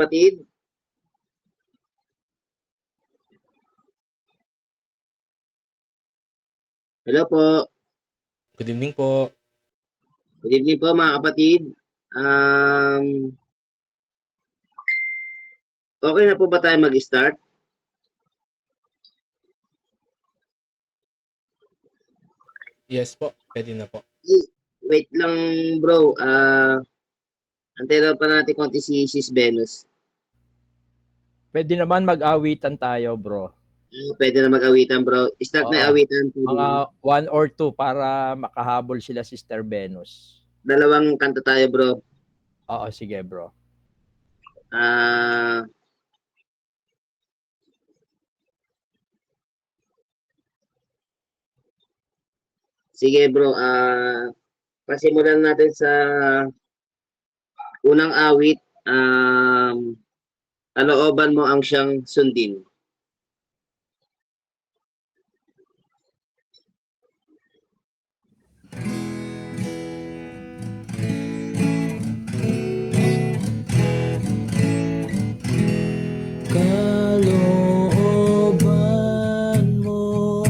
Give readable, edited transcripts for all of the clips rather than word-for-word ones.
Kapatid. Hello po. Good evening po. Good evening po mga kapatid. Okay na po ba tayo mag-start? Yes po, pwede na po. Wait lang bro. Antayin pa natin konti si Sis Venus. Pwede naman mag-awitan tayo, bro. Pwede na mag-awitan bro. Start na awitan. Mga 1 or 2 para makahabol sila Sister Venus. Dalawang kanta tayo bro. Oo, sige bro. Sige bro. Pasimulan natin sa unang awit. Kalooban mo ang siyang sundin. Kalooban mo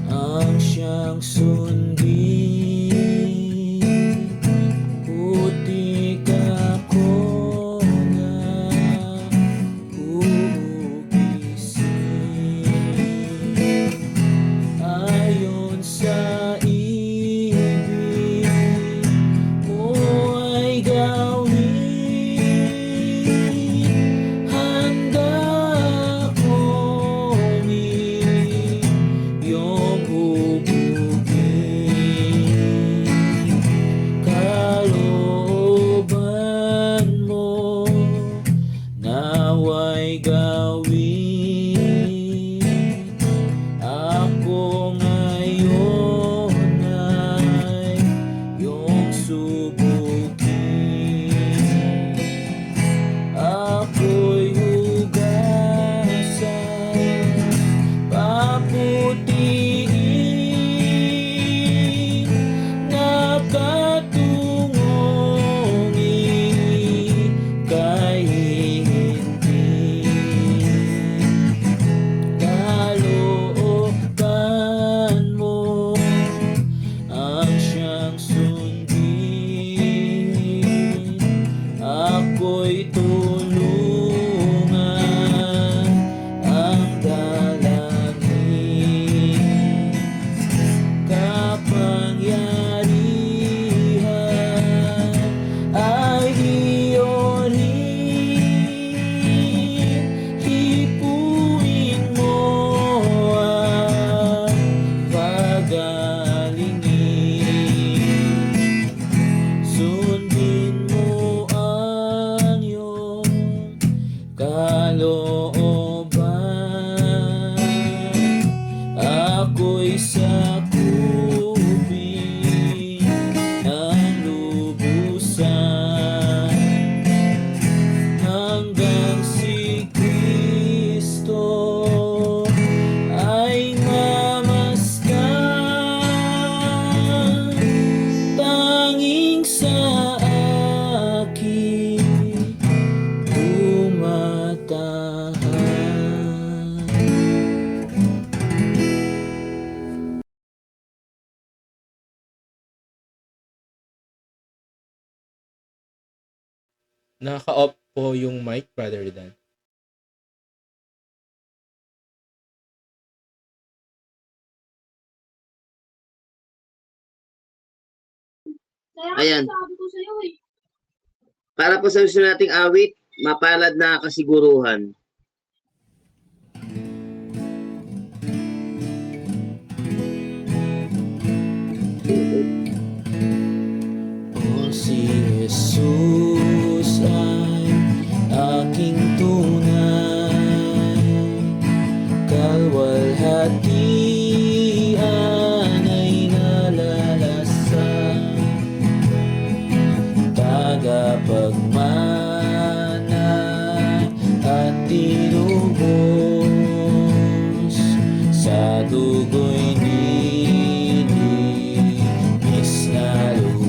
ang siyang sundin, putik ako na ugising. Ayon sa ibig mo ay gawin, handa akong iyong hubugin. Kalooban mo naway gawin, ako ngayon ay iyong subukin. Ako'y hugasan, paputiin, nakatungong ika'y hihintin. Kalooban mo ang siyang sundin, ako'y tulungan ang dalangin. Kapangyarihan ay iyo rin, hipuin mo ang pagalingin. Sundin mo ang iyong kalooban, ako'y sakupin ng lubusan, hanggang si Kristo ay mamasdan. Tanging sa akin tumatahan. Naka-off po yung mic, Brother Dan. Ayan. Para po sa susunod nating awit, mapalad na kasiguruhan. O si Jesus ay aking tunay, kalwalhatian ay nalalasan, tagapagmana at tinubos, sa dugo'y nilinis na lubos.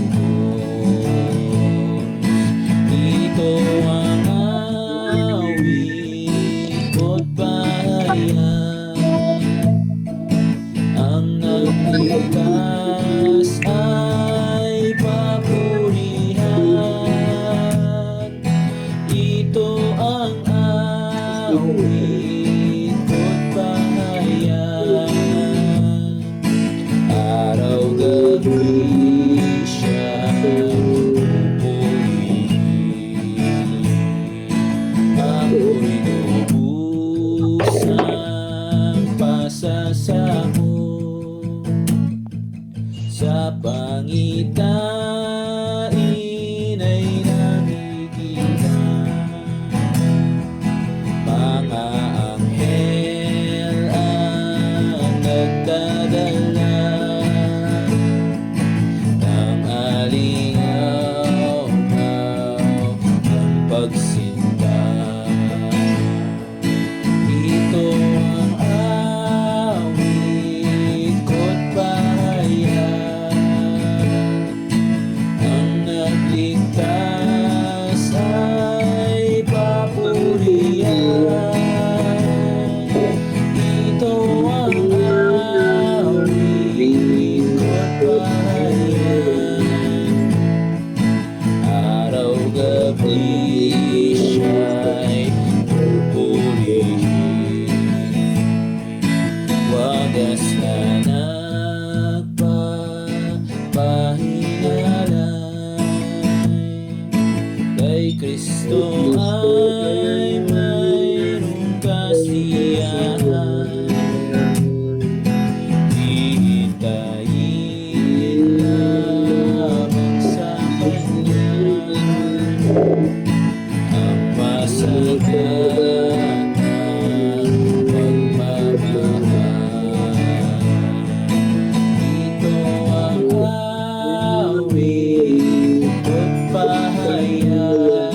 awit ko't pahayag, araw-gabi siya'y pupurihin. Ako'y lubusang pasasabog sa pangitain ay nakikita mga anghel ang nagdadala ng alingaw-ngaw ng pagsinta. Ito ang awit ko't pahayag, ang nagligtas ay papurihan. Ito ang awit ko't pahayag, araw-gabi siya'y pupurihin. Wagas na nagpapahinalay, kay Kristo ay mayroong kasiyahan. Hihintayin lamang sa Kanya ang masaganang pagmamahal. Ito ang awit ko't pahayag,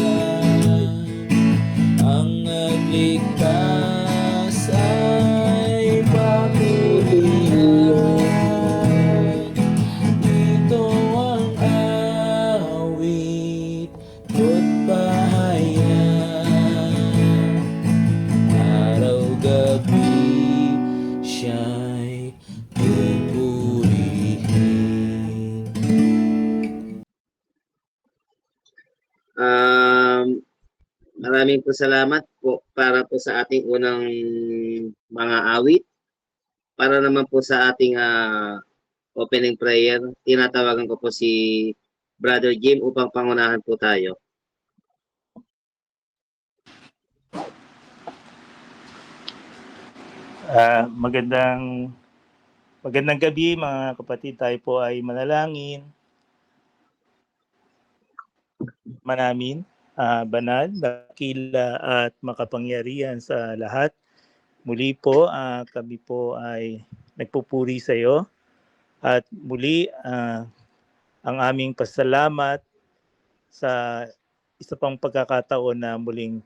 ang nagligtas ay papurihan. Ito ang awit ko't pahayag, araw-gabi siya'y pupurihin. Maraming po salamat po para po sa ating unang mga awit. Para naman po sa ating opening prayer, tinatawagan ko po si Brother Jim upang pangunahan po tayo. Magandang gabi mga kapatid. Tayo po ay manalangin. Manamin, banal, dakila at makapangyarihan sa lahat. Muli po, kami po ay nagpupuri sa iyo. At muli, ang aming pasalamat sa isa pang pagkakataon na muling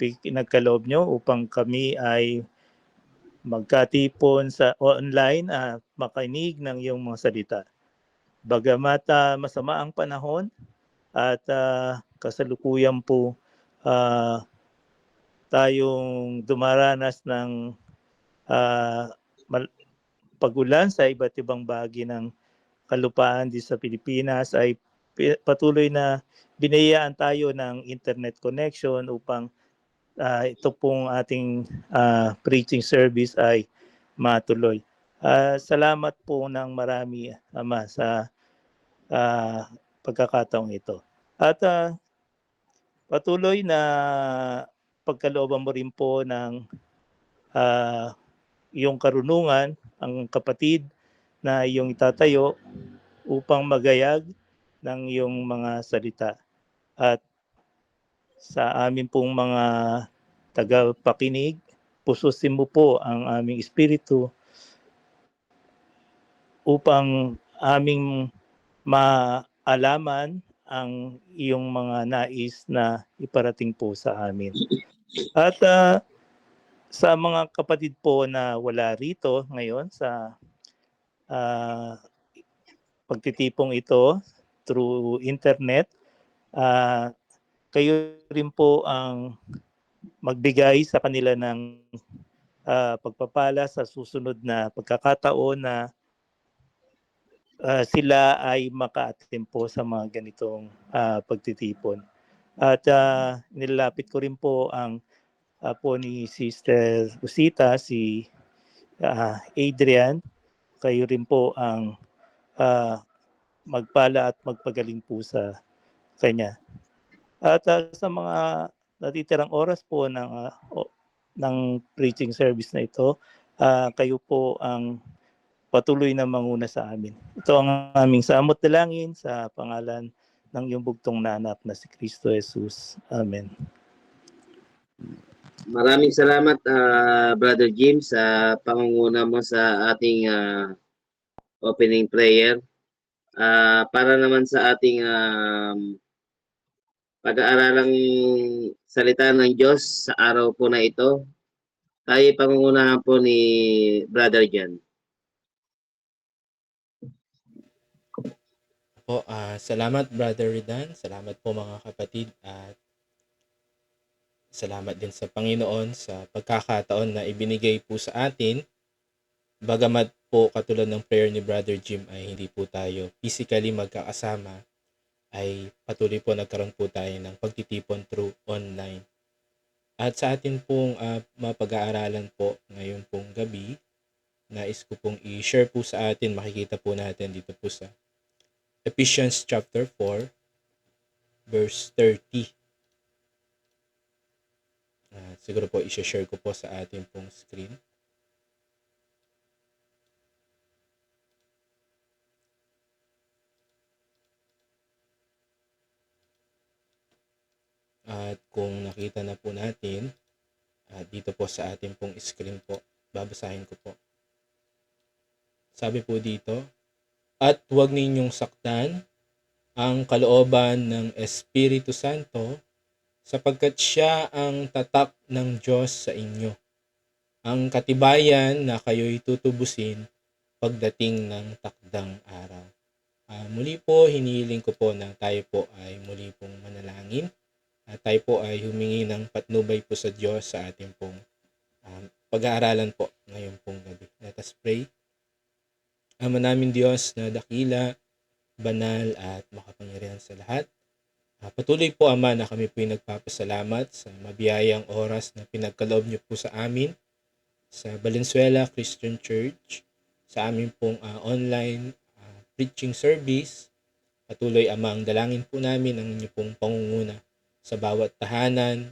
pinagkaloob nyo upang kami ay magkatipon sa online at makinig ng iyong mga salita. Bagamat masama ang panahon at kasalukuyan po tayong dumaranas ng pagulan sa iba't ibang bahagi ng kalupaan di sa Pilipinas, ay patuloy na binayaan tayo ng internet connection upang ito pong ating preaching service ay matuloy. Salamat po ng marami, Ama, sa pagkakataong ito. At patuloy na pagkalooban mo rin po ng iyong karunungan ang kapatid na iyong itatayo upang magayag ng iyong mga salita. At sa amin pong mga tagapakinig, pususin mo po ang aming espiritu upang aming maalaman ang iyong mga nais na iparating po sa amin. At sa mga kapatid po na wala rito ngayon sa pagtitipong ito through internet, kayo rin po ang magbigay sa kanila ng pagpapala sa susunod na pagkakataon na sila ay maka-attend po sa mga ganitong pagtitipon. At nilalapit ko rin po ang apo ni Sister Busita, si Adrian. Kayo rin po ang magpala at magpagaling po sa kanya. At sa mga natitirang oras po ng preaching service na ito, kayo po ang patuloy na manguna sa amin. Ito ang aming samot dalangin sa pangalan ng iyong bugtong na anak na si Kristo Jesus. Amen. Maraming salamat, Brother Jim, sa pangunguna mo sa ating opening prayer. Para naman sa ating pag-aaralang salita ng Diyos sa araw po na ito, tayo pangungunahan po ni Brother Jan. Po, salamat Brother Ridan. Salamat po mga kapatid at salamat din sa Panginoon sa pagkakataon na ibinigay po sa atin. Bagamat po katulad ng prayer ni Brother Jim ay hindi po tayo physically magkakasama, ay patuloy po nagkaroon po tayo ng pagtitipon through online. At sa atin pong mapag-aaralan po ngayon pong gabi, nais ko pong i-share po sa atin, makikita po natin dito po sa Ephesians chapter 4, verse 30. Siguro po i-share ko po sa atin pong screen. At kung nakita na po natin, dito po sa ating pong screen po, babasahin ko po. Sabi po dito, at huwag ninyong saktan ang kalooban ng Espiritu Santo sapagkat siya ang tatak ng Diyos sa inyo. Ang katibayan na kayo'y tutubusin pagdating ng takdang araw. Muli po, hinihiling ko po na tayo po ay muli pong manalangin. Tayo po ay humingi ng patnubay po sa Diyos sa ating pong pag-aaralan po ngayon pong gabi. Let us pray. Ama namin Diyos na dakila, banal at makapangyarihan sa lahat. Patuloy po Ama na kami po ay nagpapasalamat sa mabiyayang oras na pinagkaloob niyo po sa amin sa Valenzuela Christian Church, sa amin pong online preaching service. Patuloy Ama ang dalangin po namin ang inyo pong pangunguna sa bawat tahanan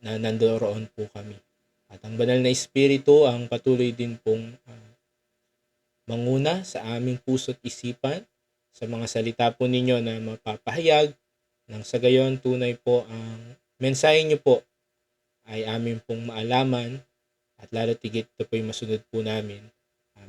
na nandoon po kami. At ang banal na Espiritu ang patuloy din pong manguna sa aming puso't isipan sa mga salita po ninyo na mapapahayag nang sa gayon tunay po ang mensahe niyo po ay amin pong maalaman at lalo tigit ito po yung masunod po namin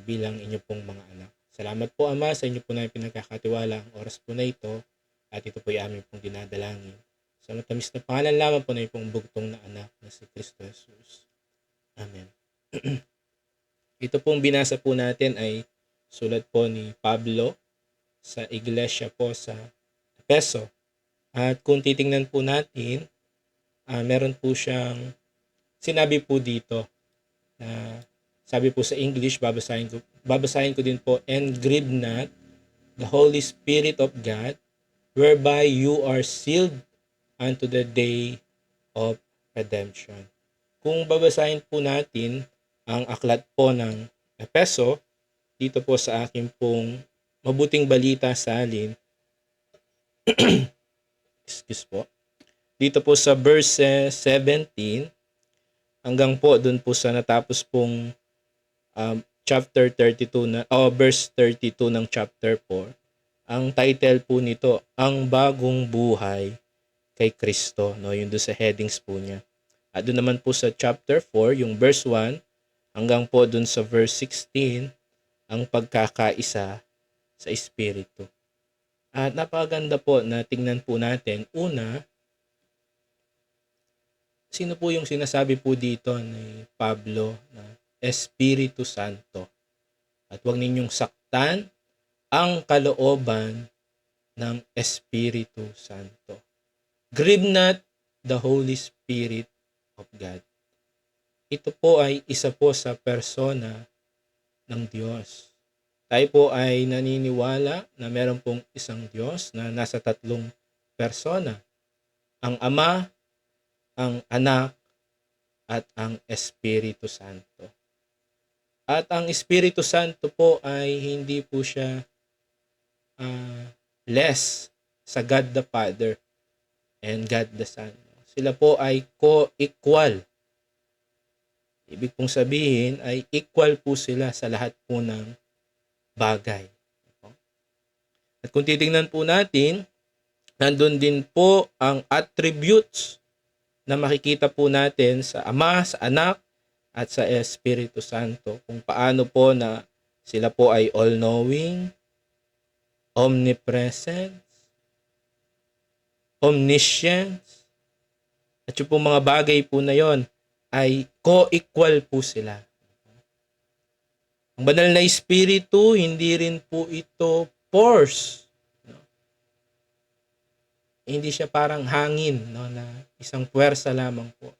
bilang inyo pong mga anak. Salamat po Ama sa inyo po na pinagkakatiwala ang oras po na ito at ito po yung amin pong dinadalangin. Sa matamis na pangalan lamang po na yung pong bugtong na anak na si Kristo Jesus. Amen. Ito pong binasa po natin ay sulat po ni Pablo sa iglesia po sa Efeso. At kung titingnan po natin, meron po siyang sinabi po dito na sabi po sa English, babasahin ko din po, and grieve not the Holy Spirit of God, whereby you are sealed unto the day of redemption. Kung babasahin po natin ang aklat po ng Efeso, dito po sa akin pong mabuting balita salin, excuse po, dito po sa verse 17, hanggang po dun po sa natapos pong chapter 32 na, verse 32 ng chapter 4, ang title po nito, Ang Bagong Buhay kay Kristo, no? Yun doon sa headings po niya. At doon naman po sa chapter 4, yung verse 1 hanggang po doon sa verse 16, ang pagkakaisa sa Espiritu. At napakaganda po na tingnan po natin. Una, sino po yung sinasabi po dito ni Pablo na Espiritu Santo? At huwag ninyong saktan ang kalooban ng Espiritu Santo. Grieve not the Holy Spirit of God. Ito po ay isa po sa persona ng Diyos. Tayo po ay naniniwala na meron pong isang Diyos na nasa tatlong persona. Ang Ama, ang Anak, at ang Espiritu Santo. At ang Espiritu Santo po ay hindi po siya less sa God the Father and God the Son. Sila po ay co-equal. Ibig pong sabihin ay equal po sila sa lahat po ng bagay. At kung titingnan po natin, nandun din po ang attributes na makikita po natin sa Ama, sa Anak, at sa Espiritu Santo. Kung paano po na sila po ay all-knowing, omnipresent, omniscience, at yung po mga bagay po na yon ay co-equal po sila. Ang banal na Espiritu, hindi rin po ito force. Hindi siya parang hangin, no, na isang puwersa lamang po.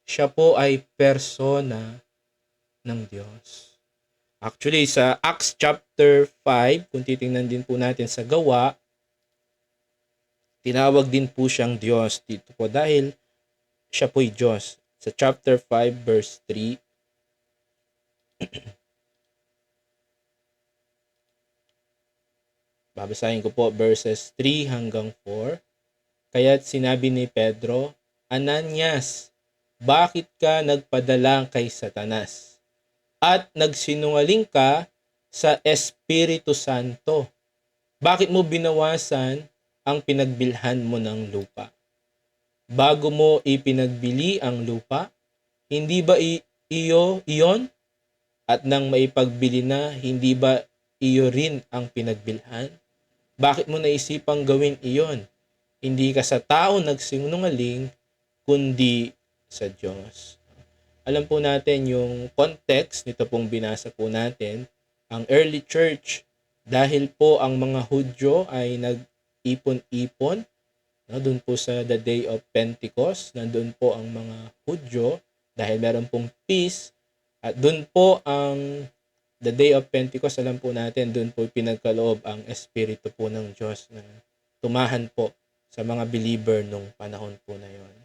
Siya po ay persona ng Diyos. Actually, sa Acts chapter 5, kung titingnan din po natin sa gawa, tinawag din po siyang Diyos dito po dahil siya po'y Diyos. Sa chapter 5 verse 3, babasahin ko po verses 3 hanggang 4. Kaya't sinabi ni Pedro, Ananias, bakit ka nagpadala kay Satanas? At nagsinungaling ka sa Espiritu Santo. Bakit mo binawasan ang pinagbilhan mo ng lupa? Bago mo ipinagbili ang lupa, hindi ba iyon? At nang maipagbili na, hindi ba iyo rin ang pinagbilhan? Bakit mo naisipang gawin iyon? Hindi ka sa tao nagsinungaling, kundi sa Diyos. Alam po natin yung context nito pong binasa po natin. Ang early church, dahil po ang mga Hudyo ay nag-ipon-ipon, no, doon po sa the day of Pentecost, nandun po ang mga Hudyo dahil meron pong peace. At doon po ang the day of Pentecost, alam po natin, doon po pinagkaloob ang Espiritu po ng Diyos na tumahan po sa mga believer nung panahon po na yon.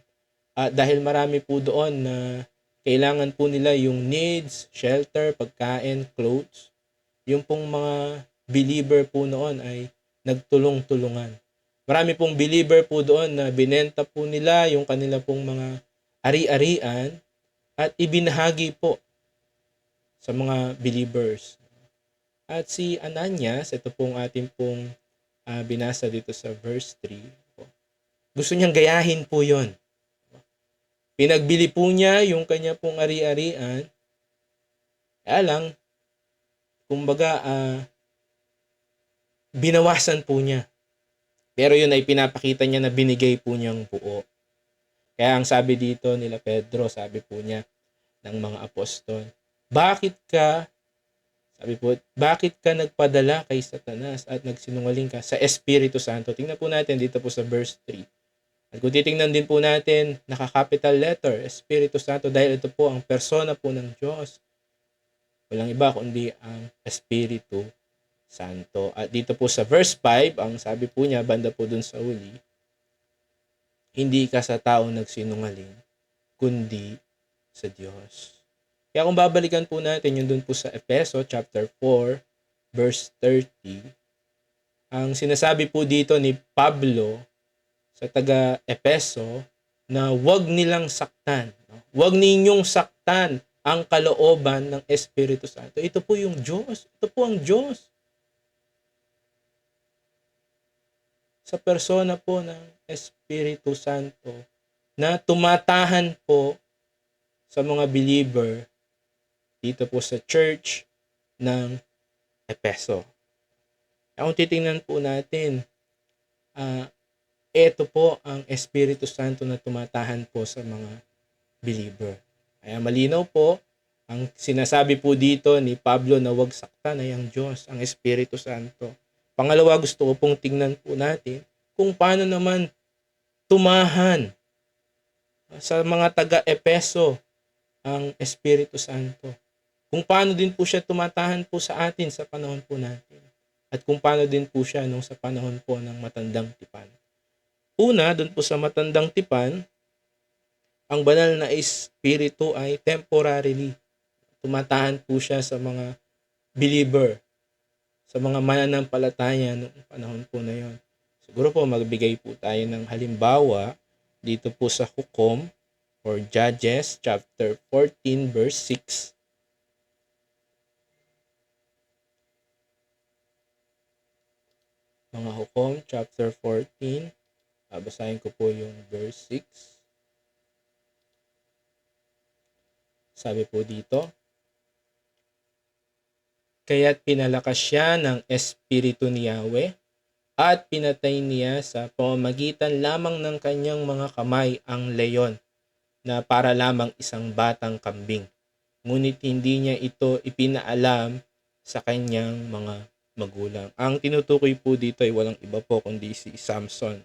At dahil marami po doon na kailangan po nila yung needs, shelter, pagkain, clothes, yung pong mga believer po noon ay nagtulong-tulungan. Marami pong believer po doon na binenta po nila yung kanila pong mga ari-arian at ibinahagi po sa mga believers. At si Ananias, ito pong ating pong binasa dito sa verse 3, gusto niyang gayahin po yon. Pinagbili po niya yung kanya pong ari-arian. Kaya lang, kumbaga, binawasan po niya. Pero yun ay pinapakita niya na binigay po niyang buo. Kaya ang sabi dito nila Pedro, sabi po niya ng mga apostol, bakit ka nagpadala kay Satanas at nagsinungaling ka sa Espiritu Santo? Tingnan po natin dito po sa verse 3. At kung titingnan din po natin, naka-capital letter, Espiritu Santo, dahil ito po ang persona po ng Diyos. Walang iba kundi ang Espiritu Santo. At dito po sa verse 5, ang sabi po niya, banda po dun sa uli, hindi ka sa tao nagsinungaling, kundi sa Diyos. Kaya kung babalikan po natin yung dun po sa Efeso chapter 4, verse 30, ang sinasabi po dito ni Pablo sa taga-Epeso na huwag nilang saktan. Huwag ninyong saktan ang kalooban ng Espiritu Santo. Ito po yung Diyos. Ito po ang Diyos. Sa persona po ng Espiritu Santo na tumatahan po sa mga believer dito po sa church ng Epeso. Kung titingnan po natin, ito po ang Espiritu Santo na tumatahan po sa mga believer. Kaya malinaw po, ang sinasabi po dito ni Pablo na huwag saktan ay ang Diyos, ang Espiritu Santo. Pangalawa, gusto ko pong tingnan po natin kung paano naman tumahan sa mga taga-Epeso ang Espiritu Santo. Kung paano din po siya tumatahan po sa atin sa panahon po natin. At kung paano din po siya nung sa panahon po ng matandang tipan. Una, doon po sa matandang tipan, ang banal na espiritu ay temporarily. Tumatahan po siya sa mga believer, sa mga mananampalataya noong panahon po na yon. Siguro po magbigay po tayo ng halimbawa dito po sa Hukom or Judges chapter 14 verse 6. Mga Hukom chapter 14, babasahin ko po yung verse 6. Sabi po dito, kaya't pinalakas siya ng espiritu ni Yahweh at pinatay niya sa pamamagitan lamang ng kanyang mga kamay ang leyon na para lamang isang batang kambing. Ngunit hindi niya ito ipinaalam sa kanyang mga magulang. Ang tinutukoy po dito ay walang iba po kundi si Samson.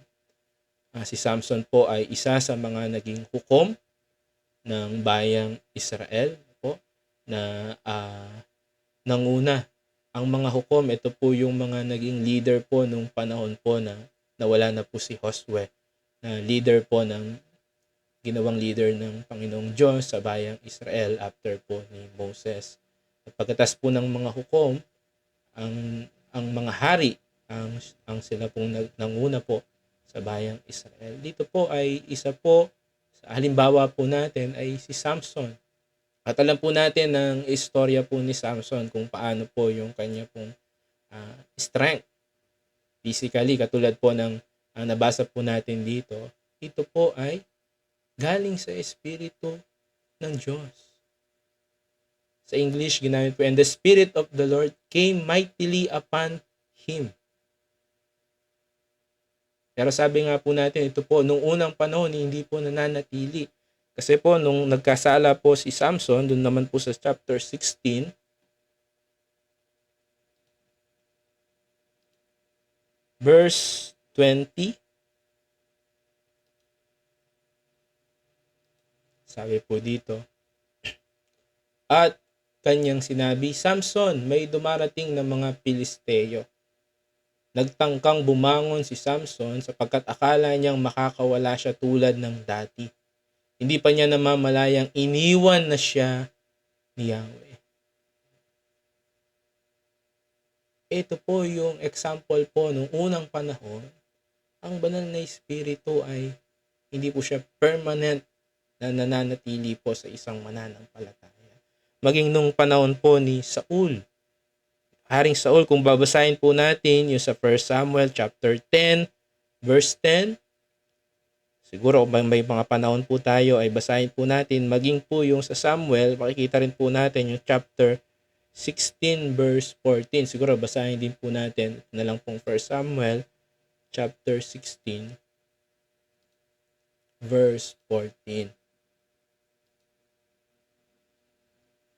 Si Samson po ay isa sa mga naging hukom ng bayang Israel po na nanguna. Ang mga hukom, ito po yung mga naging leader po nung panahon po na nawala na po si Josue, na leader po ng ginawang leader ng Panginoong Diyos sa bayang Israel after po ni Moses. At pagkatas po ng mga hukom, ang mga hari ang sila pong nanguna po sa bayang Israel. Dito po ay isa po sa halimbawa po natin ay si Samson. At alam po natin ang istorya po ni Samson kung paano po yung kanya pong strength physically, katulad po ng nabasa po natin dito. Ito po ay galing sa Espiritu ng Diyos. Sa English, ginamit po, and the Spirit of the Lord came mightily upon him. Pero sabi nga po natin, ito po, nung unang panahon, hindi po nananatili. Kasi po, nung nagkasala po si Samson, doon naman po sa chapter 16, verse 20, sabi po dito, at kanyang sinabi, Samson, may dumarating na mga Pilisteo. Nagtangkang bumangon si Samson sapagkat akala niyang makakawala siya tulad ng dati. Hindi pa niya namamalayang iniwan na siya ni Yahweh. Ito po yung example po nung unang panahon. Ang banal na espiritu ay hindi po siya permanent na nananatili po sa isang mananampalataya. Maging nung panahon po ni Saul. Haring Saul, kung babasahin po natin yung sa 1 Samuel chapter 10, verse 10, siguro kung may mga panahon po tayo ay basahin po natin. Maging po yung sa Samuel, makikita rin po natin yung chapter 16 verse 14. Siguro basahin din po natin na lang pong 1 Samuel chapter 16 verse 14.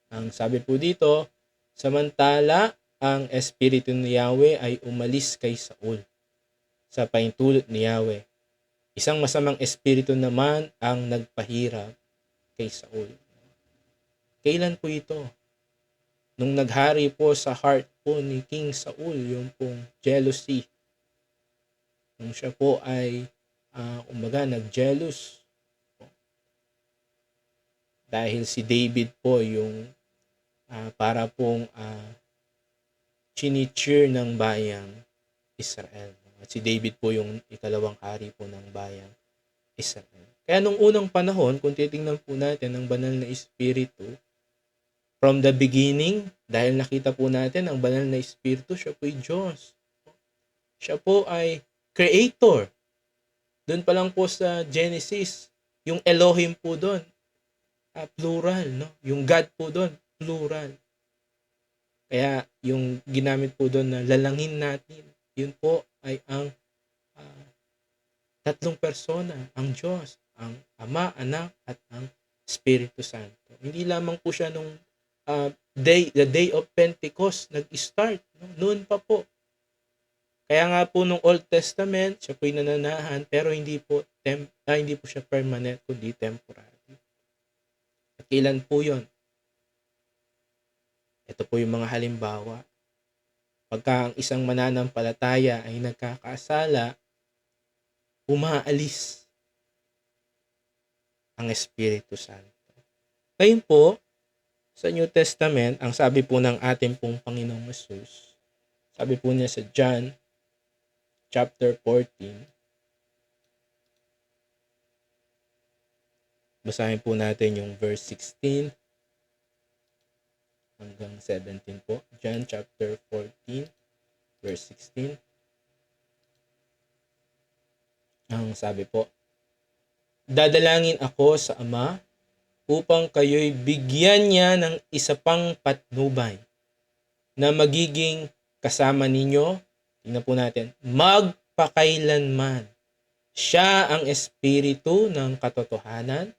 Ang sabi po dito, samantala ang Espiritu ni Yahweh ay umalis kay Saul sa paintulot ni Yahweh. Isang masamang espiritu naman ang nagpahirap kay Saul. Kailan po ito? Nung naghari po sa heart po ni King Saul, yung pong jealousy. Nung siya po ay, nag-jealous. Dahil si David po yung para pong chinicheer ng bayang Israel. At si David po yung ikalawang hari po ng bayang Israel. Kaya nung unang panahon, kung titingnan po natin ang banal na espiritu, from the beginning, dahil nakita po natin ang banal na espiritu, siya po ay Diyos. Siya po ay creator. Doon pa lang po sa Genesis, yung Elohim po doon, plural, no? Yung God po doon, plural. Kaya yung ginamit po doon na lalangin natin, yun po ay ang tatlong persona, ang Diyos, ang Ama, Anak, at ang Espiritu Santo. Hindi lamang po siya nung the day of Pentecost nag-start, no? Noon pa po. Kaya nga po nung Old Testament, siya po'y nananahan, pero hindi po siya permanent, kundi temporary. At kailan po yun? Ito po yung mga halimbawa. Pagka ang isang mananampalataya ay nagkakasala, umaalis ang Espiritu Santo. Ngayon po, sa New Testament, ang sabi po ng ating pong Panginoong Hesus, sabi po niya sa John chapter 14, basahin po natin yung verse 16 hanggang 17 po. John chapter 14, verse 16. Ang sabi po, dadalangin ako sa Ama upang kayo'y bigyan niya ng isa pang patnubay na magiging kasama ninyo, tingnan po natin, magpakailanman. Siya ang Espiritu ng katotohanan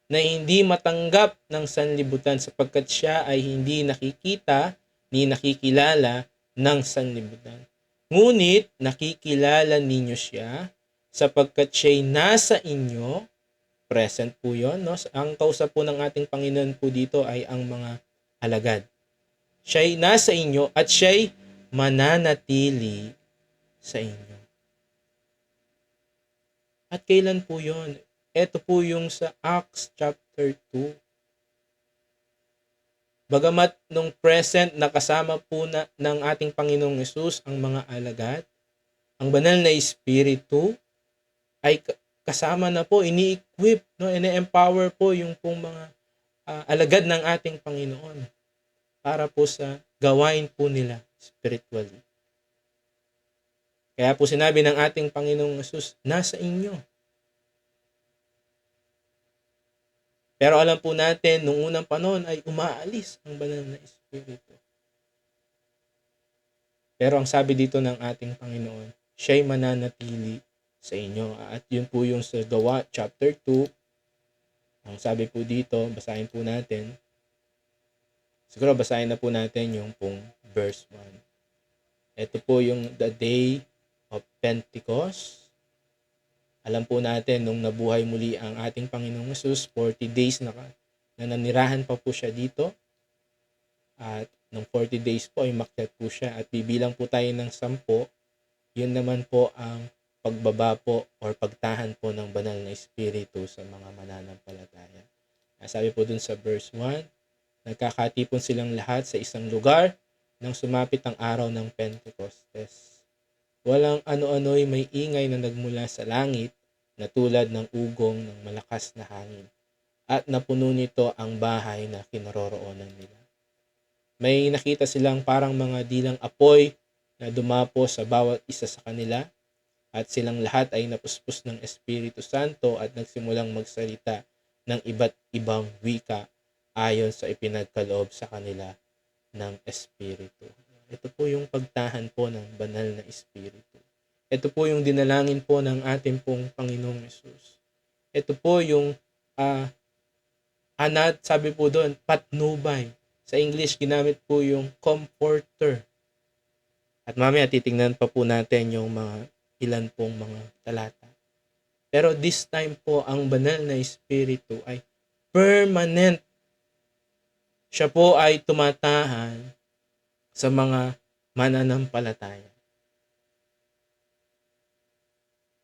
na hindi matanggap ng sanlibutan sapagkat siya ay hindi nakikita ni nakikilala ng sanlibutan. Ngunit nakikilala ninyo siya sapagkat siya'y nasa inyo. Present po yun. No? Ang kausap po ng ating Panginoon po dito ay ang mga alagad. Siya'y nasa inyo at siya'y mananatili sa inyo. At kailan po yun? Ito po yung sa Acts chapter 2. Bagamat nung present nakasama po ng ating Panginoong Hesus ang mga alagad, ang banal na Espiritu ay kasama na po, ini-equip, no, ini-empower po yung pong mga alagad ng ating Panginoon para po sa gawain po nila spiritually. Kaya po sinabi ng ating Panginoong Hesus, nasa inyo. Pero alam po natin, nung unang panahon ay umaalis ang banal na Espiritu. Pero ang sabi dito ng ating Panginoon, siya'y mananatili sa inyo. At yun po yung sa Gawa chapter 2. Ang sabi po dito, basahin po natin. Siguro basahin na po natin yung pong verse 1. Ito po yung the day of Pentecost. Alam po natin nung nabuhay muli ang ating Panginoong Hesus, 40 days na nanirahan pa po siya dito. At nung 40 days po ay makyat po siya at bibilang po tayo ng 10. Yun naman po ang pagbaba po or pagtahan po ng banal na Espiritu sa mga mananampalataya. Sabi po dun sa verse 1, nagkakatipon silang lahat sa isang lugar nang sumapit ang araw ng Pentecostes. Walang ano-ano'y may ingay na nagmula sa langit na tulad ng ugong ng malakas na hangin at napuno nito ang bahay na kinaroroonan nila. May nakita silang parang mga dilang apoy na dumapo sa bawat isa sa kanila at silang lahat ay napuspos ng Espiritu Santo at nagsimulang magsalita ng iba't ibang wika ayon sa ipinagkaloob sa kanila ng Espiritu. Ito po yung pagtahan po ng banal na Espiritu. Ito po yung dinalangin po ng ating pong Panginoong Hesus. Ito po yung sabi po doon, patnubay. Sa English, ginamit po yung comforter. At mamaya titingnan pa po natin yung mga ilan pong mga talata. Pero this time po, ang banal na Espiritu ay permanent. Siya po ay tumatahan sa mga mananampalataya.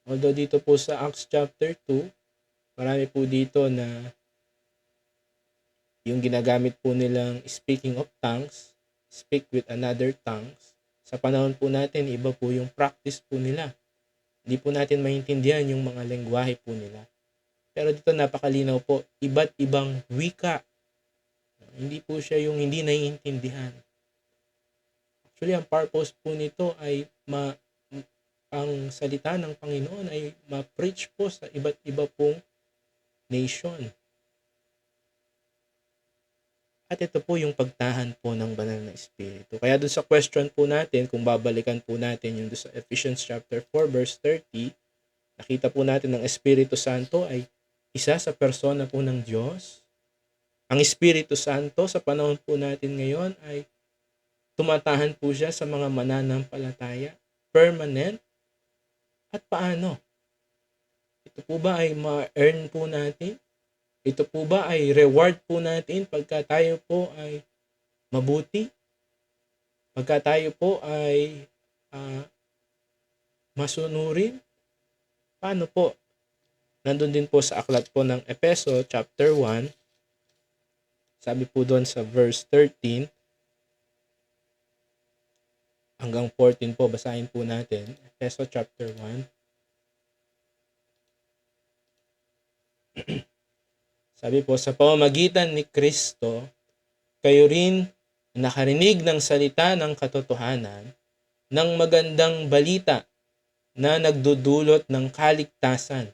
Although dito po sa Acts chapter 2, marami po dito na yung ginagamit po nilang speaking of tongues, speak with another tongues. Sa panahon po natin, iba po yung practice po nila. Hindi po natin maintindihan yung mga lengguwahe po nila. Pero dito napakalinaw po, iba't ibang wika. Hindi po siya yung hindi naiintindihan. Actually, ang purpose po nito ay ang salita ng Panginoon ay ma-preach po sa iba't iba pong nation. At ito po yung pagtahan po ng banal na Espiritu. Kaya doon sa question po natin, kung babalikan po natin yung doon sa Ephesians chapter 4 verse 30, nakita po natin ng Espiritu Santo ay isa sa persona po ng Diyos. Ang Espiritu Santo sa panahon po natin ngayon ay tumatahan po siya sa mga mananampalataya, permanent. At paano? Ito po ba ay ma-earn po natin? Ito po ba ay reward po natin pagka tayo po ay mabuti? Pagka tayo po ay masunurin? Paano po? Nandun din po sa aklat po ng Epeso chapter 1. Sabi po doon sa verse 13 hanggang 14 po, basahin po natin. Epeso chapter 1. Sabi po, sa pamamagitan ni Kristo, kayo rin nakarinig ng salita ng katotohanan ng magandang balita na nagdudulot ng kaligtasan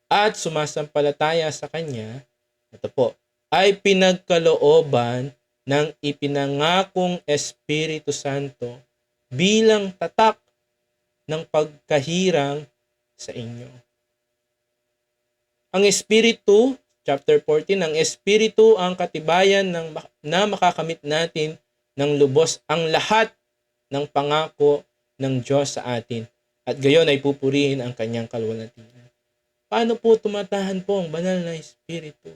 at sumasampalataya sa Kanya, ito po, ay pinagkalooban ng ipinangakong Espiritu Santo bilang tatak ng pagkahirang sa inyo. Ang Espiritu, chapter 14, ang Espiritu ang katibayan na makakamit natin ng lubos ang lahat ng pangako ng Diyos sa atin at gayon ay pupurihin ang kanyang kalwalhatian. Paano po tumatahan po ang banal na Espiritu?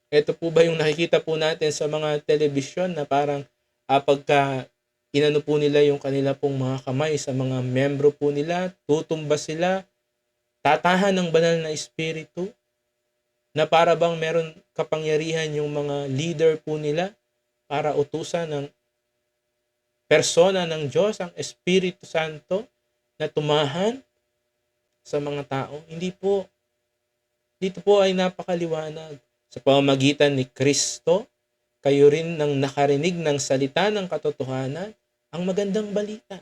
Ito po ba yung nakikita po natin sa mga telebisyon na parang pagka inano po nila yung kanila pong mga kamay sa mga membro po nila, tutumba sila, tatahan ng banal na Espiritu, na para bang meron kapangyarihan yung mga leader po nila para utusan ng persona ng Diyos, ang Espiritu Santo, na tumahan sa mga tao. Hindi po. Dito po ay napakaliwanag. Sa pamamagitan ni Kristo, kayo rin nang nakarinig ng salita ng katotohanan, ang magandang balita.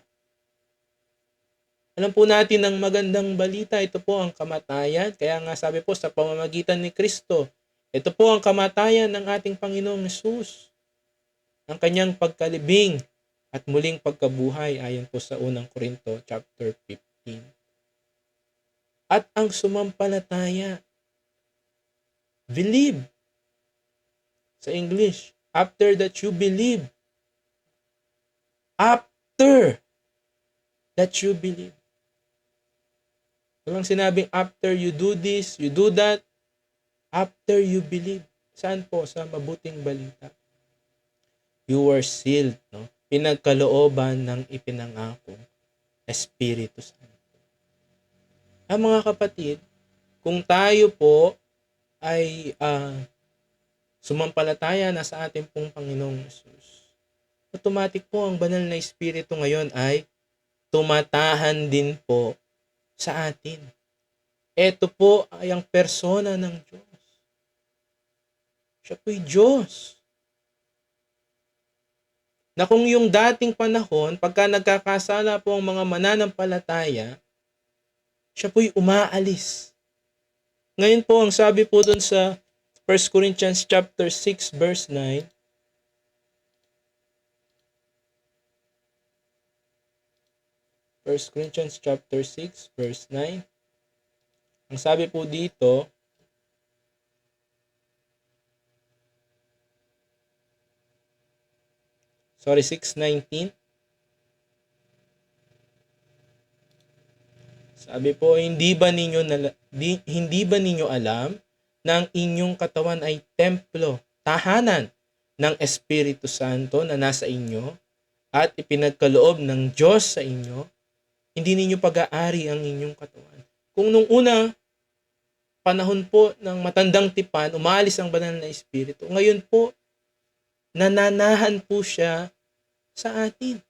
Alam po natin ang magandang balita, ito po ang kamatayan. Kaya nga sabi po, sa pamamagitan ni Kristo, ito po ang kamatayan ng ating Panginoong Hesus. Ang kanyang pagkalibing at muling pagkabuhay ayon po sa unang Korinto chapter 15. At ang sumampalataya, believe. Sa English, after that you believe. After that you believe. Walang sinabing after you do this, you do that. After you believe. Saan po? Sa mabuting balita. You were sealed, no? Pinagkalooban ng ipinangakong Espiritu Santo. Mga kapatid, kung tayo po ay sumampalataya na sa ating pong Panginoong Hesus, automatic po ang banal na Espiritu ngayon ay tumatahan din po sa atin. Ito po ay ang persona ng Diyos. Siya po'y Diyos. Na kung yung dating panahon, pagka nagkakasala po ang mga mananampalataya, siya po'y umaalis. Ngayon po, ang sabi po dun sa 1 Corinthians chapter 6 verse 9, 1 Corinthians chapter 6 verse 9. Ang sabi po dito, sorry, 6:19. Sabi po, hindi ba ninyo alam na ang inyong katawan ay templo, tahanan ng Espiritu Santo na nasa inyo at ipinagkaloob ng Diyos sa inyo? Hindi ninyo pag-aari ang inyong katawan. Kung nung una, panahon po ng matandang tipan, umalis ang banal na Espiritu. Ngayon po, nananahan po siya sa atin.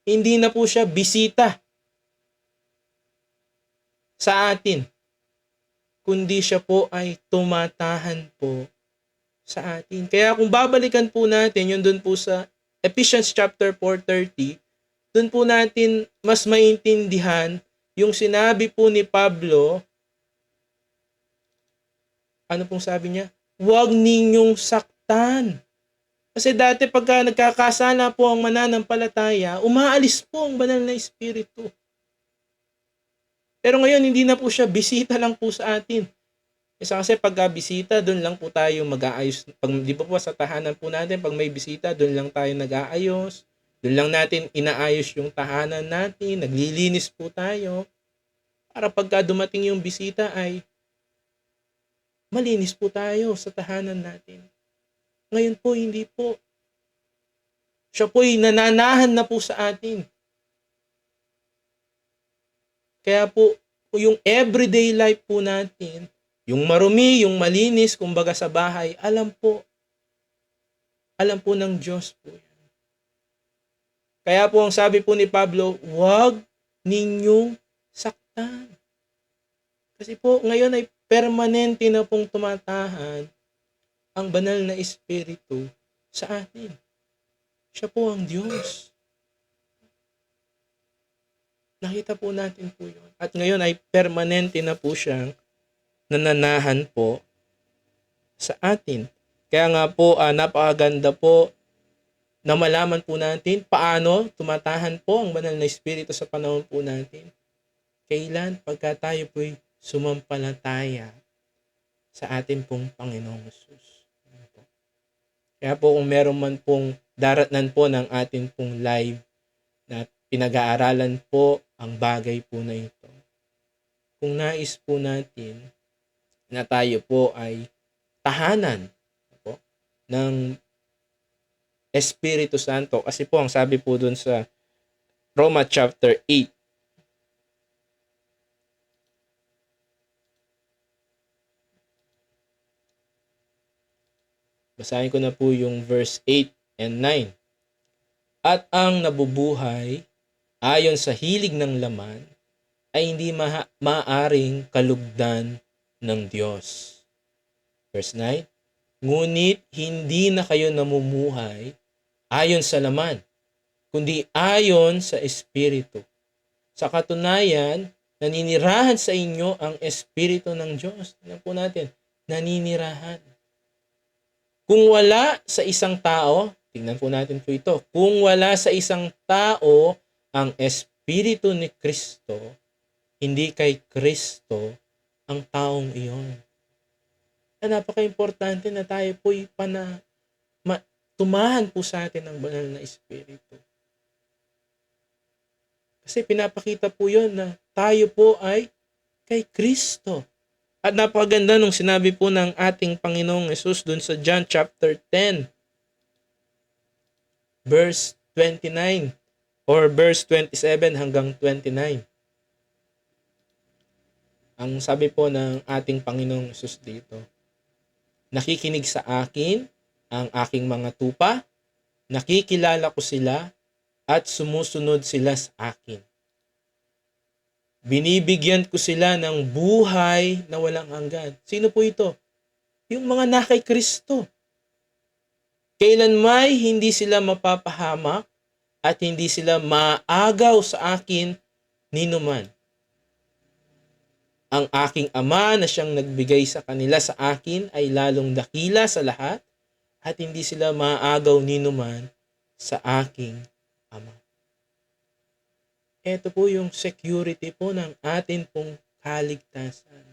Hindi na po siya bisita sa atin, kundi siya po ay tumatahan po sa atin. Kaya kung babalikan po natin, yun dun po sa Ephesians chapter 4:30, dun po natin mas maintindihan yung sinabi po ni Pablo. Ano pong sabi niya? Huwag ninyong saktan. Kasi dati pagka nagkakasala po ang mananampalataya, umaalis po ang banal na Espiritu. Pero ngayon, hindi na po siya, bisita lang po sa atin. Kasi pagka bisita, doon lang po tayo mag-aayos. Di ba po sa tahanan po natin, pag may bisita, doon lang tayo nag-aayos. Doon lang natin inaayos yung tahanan natin, naglilinis po tayo. Para pagka dumating yung bisita ay malinis po tayo sa tahanan natin. Ngayon po, hindi po. Siya po'y nananahan na po sa atin. Kaya po, yung everyday life po natin, yung marumi, yung malinis, kumbaga sa bahay, alam po ng Diyos po yan. Kaya po ang sabi po ni Pablo, huwag ninyong saktan. Kasi po ngayon ay permanente na pong tumatahan ang banal na Espiritu sa atin. Siya po ang Diyos. Nakita po natin po yun. At ngayon ay permanente na po siyang nananahan po sa atin. Kaya nga po, napakaganda po na malaman po natin paano tumatahan po ang banal na Espiritu sa panahon po natin. Kailan? Pagka tayo po'y sumampalataya sa ating pong Panginoong Hesus. Kaya po kung meron man pong daratnan po ng ating pong live na pinag-aaralan po ang bagay po na ito. Kung nais po natin na tayo po ay tahanan po ng Espiritu Santo. Kasi po ang sabi po dun sa Roma chapter 8. Basahin ko na po yung verse 8 and 9. At ang nabubuhay ayon sa hilig ng laman ay hindi maaring kalugdan ng Diyos. Verse 9. Ngunit hindi na kayo namumuhay ayon sa laman, kundi ayon sa Espiritu. Sa katunayan, naninirahan sa inyo ang Espiritu ng Diyos. Tingnan po natin, naninirahan. Kung wala sa isang tao, tingnan po natin po ito, kung wala sa isang tao ang Espiritu ni Kristo, hindi kay Kristo ang taong iyon. Napaka-importante na tayo po'y tumahan po sa atin ng banal na Espiritu. Kasi pinapakita po yun na tayo po ay kay Kristo. At napakaganda nung sinabi po ng ating Panginoong Hesus dun sa John chapter 10, verse 29 or verse 27 hanggang 29. Ang sabi po ng ating Panginoong Hesus dito, nakikinig sa akin ang aking mga tupa, nakikilala ko sila at sumusunod sila sa akin. Binibigyan ko sila ng buhay na walang hanggan. Sino po ito? Yung mga na kay Kristo. Kailanmay hindi sila mapapahamak at hindi sila maagaw sa akin ninuman. Ang aking Ama na siyang nagbigay sa kanila sa akin ay lalong dakila sa lahat at hindi sila maagaw ninuman sa aking Ama. Ito po yung security po ng atin pong kaligtasan.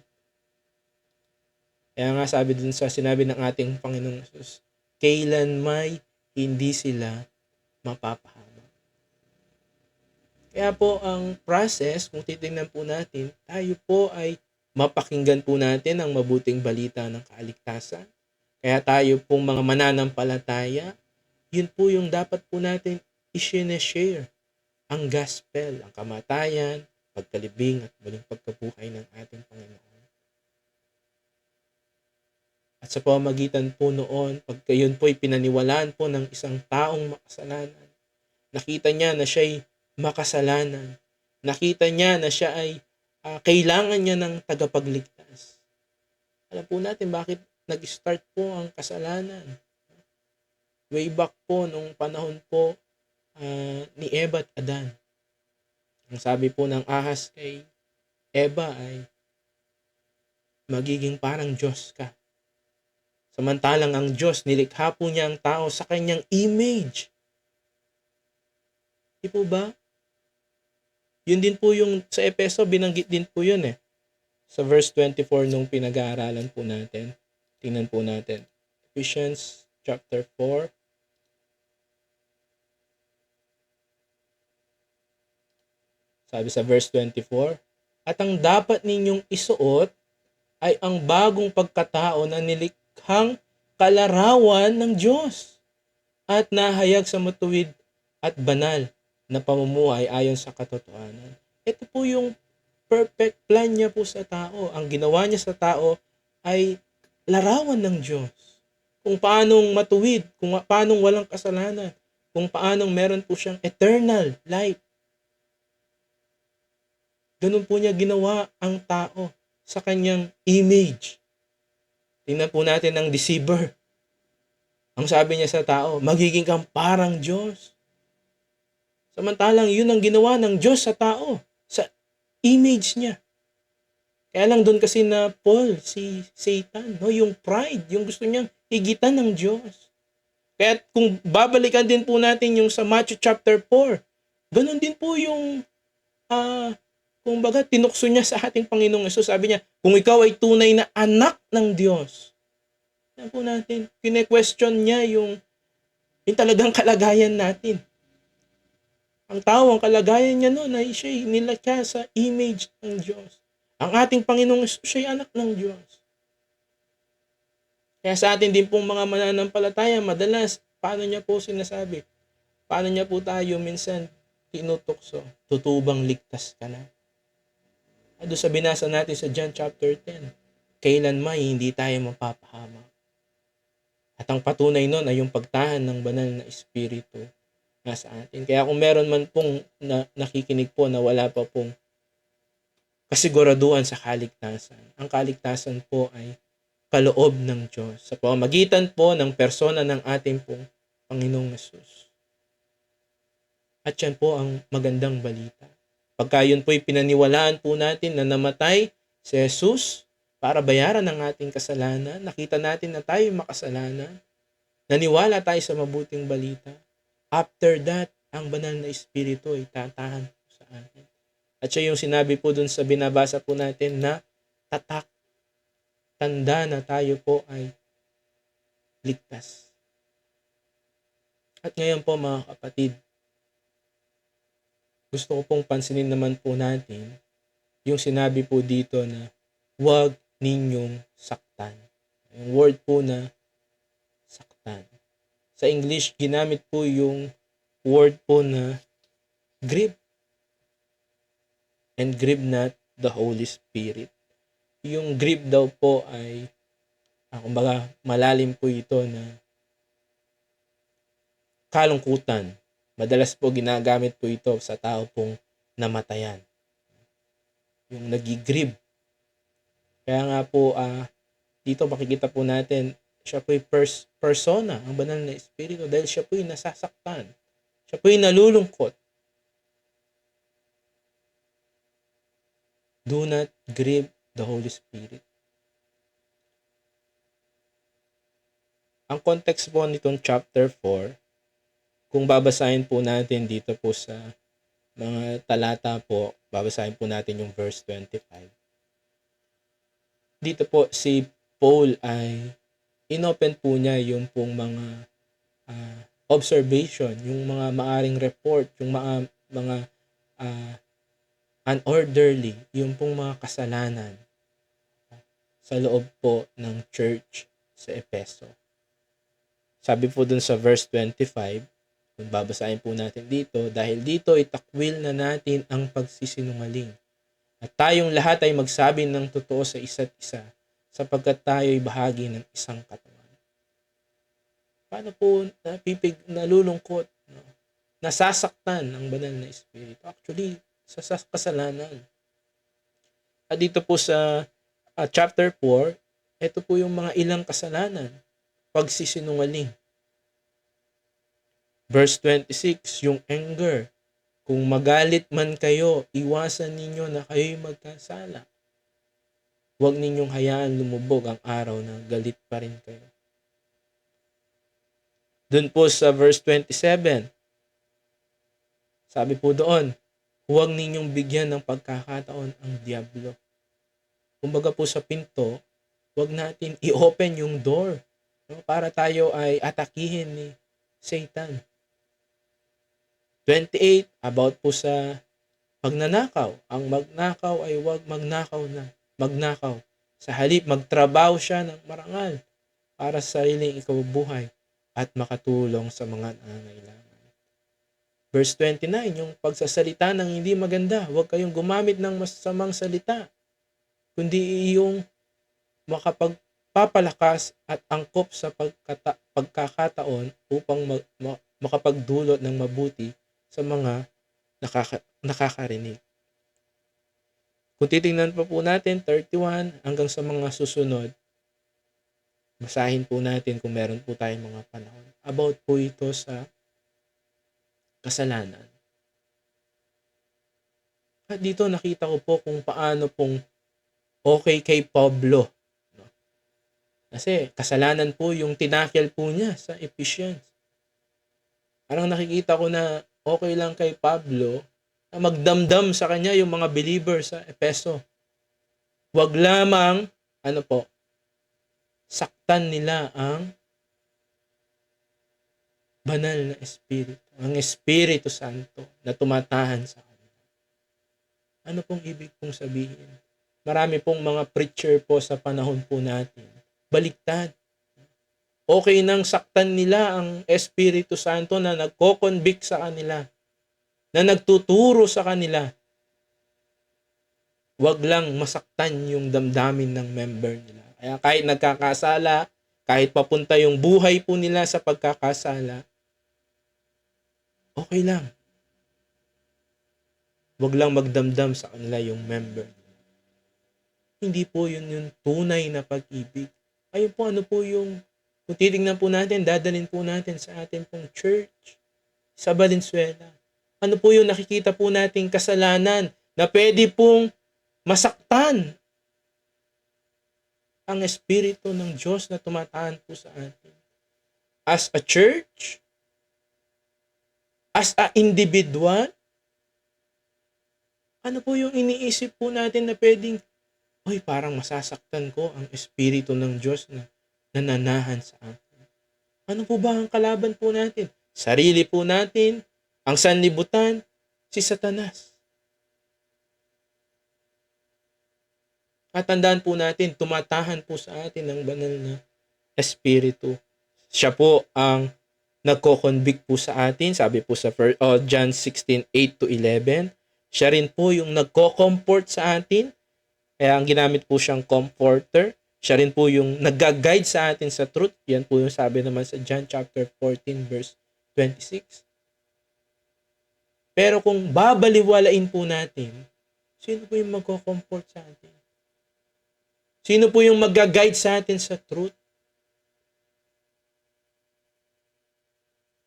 Kaya nga sabi dun sa sinabi ng ating Panginoong Jesus, kailanmay hindi sila mapapahamak. Kaya po ang process, kung titingnan po natin, tayo po ay mapakinggan po natin ang mabuting balita ng kaligtasan. Kaya tayo pong mga mananampalataya, yun po yung dapat po natin i-share. Ang gospel, ang kamatayan, pagkalibing at muling pagkabuhay ng ating Panginoon. At sa pamamagitan po noon, pagka yun po'y pinaniwalaan po ng isang taong makasalanan, nakita niya na siya'y makasalanan, nakita niya na siya ay kailangan niya ng tagapagligtas. Alam po natin bakit nag-start po ang kasalanan. Way back po nung panahon po ni Eva at Adan. Ang sabi po ng ahas kay Eva ay magiging parang Diyos ka. Samantalang ang Diyos, nilikha po niya ang tao sa kanyang image. Di po ba? Yun din po yung sa Epeso, binanggit din po yun Sa verse 24 nung pinag-aaralan po natin. Tingnan po natin. Ephesians chapter 4. Sabi sa verse 24, at ang dapat ninyong isuot ay ang bagong pagkatao na nilikhang kalarawan ng Diyos at nahayag sa matuwid at banal na pamumuhay ayon sa katotohanan. Ito po yung perfect plan niya po sa tao. Ang ginawa niya sa tao ay larawan ng Diyos. Kung paanong matuwid, kung paanong walang kasalanan, kung paanong meron po siyang eternal life. Ganun po niya ginawa ang tao sa kanyang image. Tingnan po natin ang deceiver. Ang sabi niya sa tao, magiging kang parang Diyos. Samantalang yun ang ginawa ng Diyos sa tao, sa image niya. Kaya lang doon kasi na Paul, si Satan, no? Yung pride, yung gusto niyang higitan ng Diyos. Kaya kung babalikan din po natin yung sa Matthew chapter 4, ganun din po yung kung baga tinukso niya sa ating Panginoong Yesus. Sabi niya, kung ikaw ay tunay na anak ng Diyos, yan po natin, kine-question niya yung talagang kalagayan natin. Ang tao, ang kalagayan niya noon ay siya'y nilakya sa image ng Diyos. Ang ating Panginoong Yesus siya'y anak ng Diyos. Kaya sa atin din pong mga mananampalataya, madalas, paano niya po sinasabi? Paano niya po tayo minsan tinutokso? Tutubang ligtas ka na. Doon sa binasa natin sa John chapter 10, kailanman hindi tayo mapapahamak. At ang patunay nun ay yung pagtahan ng banal na Espiritu nasa atin. Kaya kung meron man pong nakikinig po na wala pa pong kasiguraduhan sa kaligtasan, ang kaligtasan po ay kaloob ng Diyos sa pamamagitan po ng persona ng ating pong Panginoong Yesus. At yan po ang magandang balita. Pagka yun po'y pinaniwalaan po natin na namatay si Jesus para bayaran ang ating kasalanan, nakita natin na tayo makasalanan, naniwala tayo sa mabuting balita, after that, ang banal na Espiritu ay tatahan po sa atin. At siya yung sinabi po dun sa binabasa po natin na tatak, tanda na tayo po ay ligtas. At ngayon po mga kapatid, gusto ko pong pansinin naman po natin yung sinabi po dito na huwag ninyong saktan. Yung word po na saktan. Sa English, ginamit po yung word po na grieve. And grieve not the Holy Spirit. Yung grieve daw po ay, kumbaga, malalim po ito na kalungkutan. Madalas po ginagamit po ito sa tao pong namatayan. Yung nagigrieve. Kaya nga po, dito makikita po natin, siya po'y persona, ang banal na Espiritu, dahil siya po'y nasasaktan. Siya po'y nalulungkot. Do not grieve the Holy Spirit. Ang context po nitong chapter 4, kung babasahin po natin dito po sa mga talata po, babasahin po natin yung verse 25. Dito po si Paul ay inopen po niya yung pong mga observation, yung mga maaring report, yung mga unorderly, yung pong mga kasalanan sa loob po ng church sa Efeso. Sabi po dun sa verse 25, kung babasahin po natin dito, dahil dito itakwil na natin ang pagsisinungaling. At tayong lahat ay magsabi ng totoo sa isa't isa, sapagkat tayo ay bahagi ng isang katawan. Paano po nalulungkot, no? Nasasaktan ang banal na Espiritu? Actually, sa kasalanan. At dito po sa chapter 4, ito po yung mga ilang kasalanan. Pagsisinungaling. Verse 26, yung anger. Kung magalit man kayo, iwasan ninyo na kayo'y magkasala. Huwag ninyong hayaan lumubog ang araw na galit pa rin kayo. Doon po sa verse 27, sabi po doon, huwag ninyong bigyan ng pagkakataon ang diablo. Kumbaga po sa pinto, huwag natin i-open yung door, no, para tayo ay atakihin ni Satan. 28, about po sa pagnanakaw. Ang magnakaw ay huwag magnakaw. Sa halip, magtrabaho siya ng marangal para sa sariling ikabubuhay at makatulong sa mga nangangailangan. Verse 29, yung pagsasalita ng hindi maganda. Huwag kayong gumamit ng masamang salita, kundi yung makapagpapalakas at angkop sa pagkakataon upang makapagdulot ng mabuti sa mga nakakarinig. Kung titingnan pa po natin, 31 hanggang sa mga susunod, basahin po natin kung meron po tayong mga panahon. About po ito sa kasalanan. At dito nakita ko po kung paano pong okay kay Pablo. No? Kasi kasalanan po yung tinakil po niya sa Ephesians. Parang nakikita ko na okay lang kay Pablo na magdamdam sa kanya yung mga believers sa Efeso. Huwag lamang, saktan nila ang banal na Espiritu, ang Espiritu Santo na tumatahan sa kanila. Ano pong ibig pong sabihin? Marami pong mga preacher po sa panahon po natin. Baliktad. Okay nang saktan nila ang Espiritu Santo na nagko-convict sa kanila, na nagtuturo sa kanila. Huwag lang masaktan yung damdamin ng member nila. Kaya kahit nagkakasala, kahit papunta yung buhay po nila sa pagkakasala, okay lang. Huwag lang magdamdam sa kanila yung member nila. Hindi po yun yung tunay na pag-ibig. Ayun po, ano po yung, kung titignan po natin, dadalhin po natin sa ating pong church, sa Valenzuela. Ano po yung nakikita po nating kasalanan na pwede pong masaktan ang Espiritu ng Diyos na tumataan po sa atin. As a church, as a individual, ano po yung iniisip po natin na pwedeng, parang masasaktan ko ang Espiritu ng Diyos na nananahan sa atin. Ano po ba ang kalaban po natin? Sarili po natin, ang sanlibutan, si Satanas. At tandaan po natin, tumatahan po sa atin ang banal na Espiritu. Siya po ang nagko-convict po sa atin, sabi po sa John 16:8-11. Siya rin po yung nagko-comfort sa atin. Kaya ang ginamit po siyang comforter. Siya rin po yung nag-guide sa atin sa truth. Yan po yung sabi naman sa John chapter 14 verse 26. Pero kung babaliwalain po natin, sino po yung magko-comfort sa atin? Sino po yung mag-guide sa atin sa truth?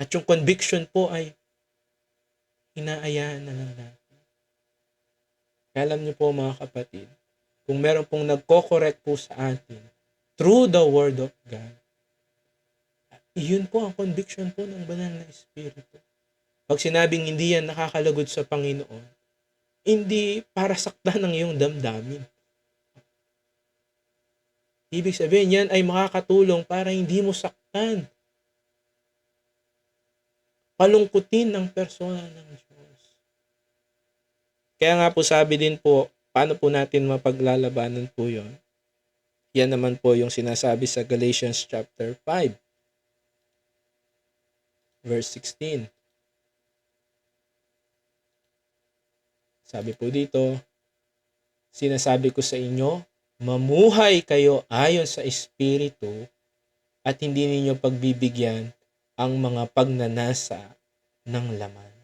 At yung conviction po ay inaayaan na lang natin. Kaya alam niyo po mga kapatid, kung meron pong nagko-correct po sa atin through the Word of God, yun po ang conviction po ng banal na Espiritu. Pag sinabing hindi yan nakakalagod sa Panginoon, hindi para saktan ng iyong damdamin. Ibig sabihin yan ay makakatulong para hindi mo saktan, palungkutin ng persona ng Diyos. Kaya nga po sabi din po, paano po natin mapaglalabanan po yon? Yan naman po yung sinasabi sa Galatians chapter 5, verse 16. Sabi po dito, sinasabi ko sa inyo, mamuhay kayo ayon sa Espiritu at hindi ninyo pagbibigyan ang mga pagnanasa ng laman.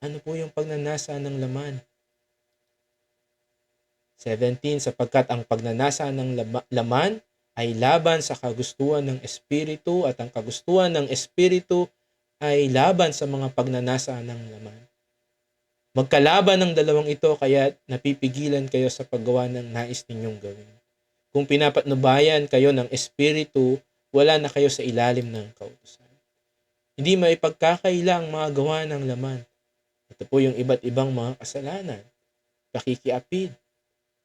Ano po yung pagnanasa ng laman? 17, sapagkat ang pagnanasa ng laman ay laban sa kagustuhan ng Espiritu at ang kagustuhan ng Espiritu ay laban sa mga pagnanasa ng laman. Magkalaban ng dalawang ito kaya napipigilan kayo sa paggawa ng nais ninyong gawin. Kung pinapatnubayan kayo ng Espiritu, wala na kayo sa ilalim ng kautusan. Hindi maipagkakaila ang mga gawa ng laman. Ito po yung iba't ibang mga kasalanan, pakikiapid,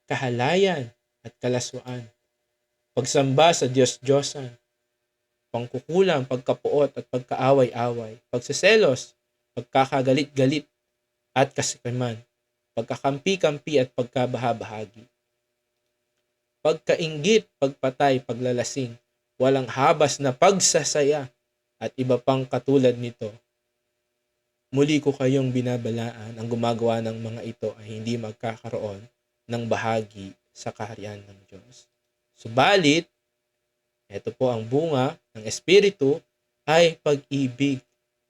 kahalayan at kalaswaan, pagsamba sa Diyos-Diyosan, pangkukulang, pagkapuot at pagkaaway-away, pagseselos, pagkakagalit-galit at kasikreman, pagkakampi-kampi at pagkabahabahagi, pagkainggit, pagpatay, paglalasing, walang habas na pagsasaya at iba pang katulad nito. muli ko kayong binabalaan, ang gumagawa ng mga ito ay hindi magkakaroon ng bahagi sa kaharian ng Diyos. Subalit, ito po ang bunga ng Espiritu ay pag-ibig,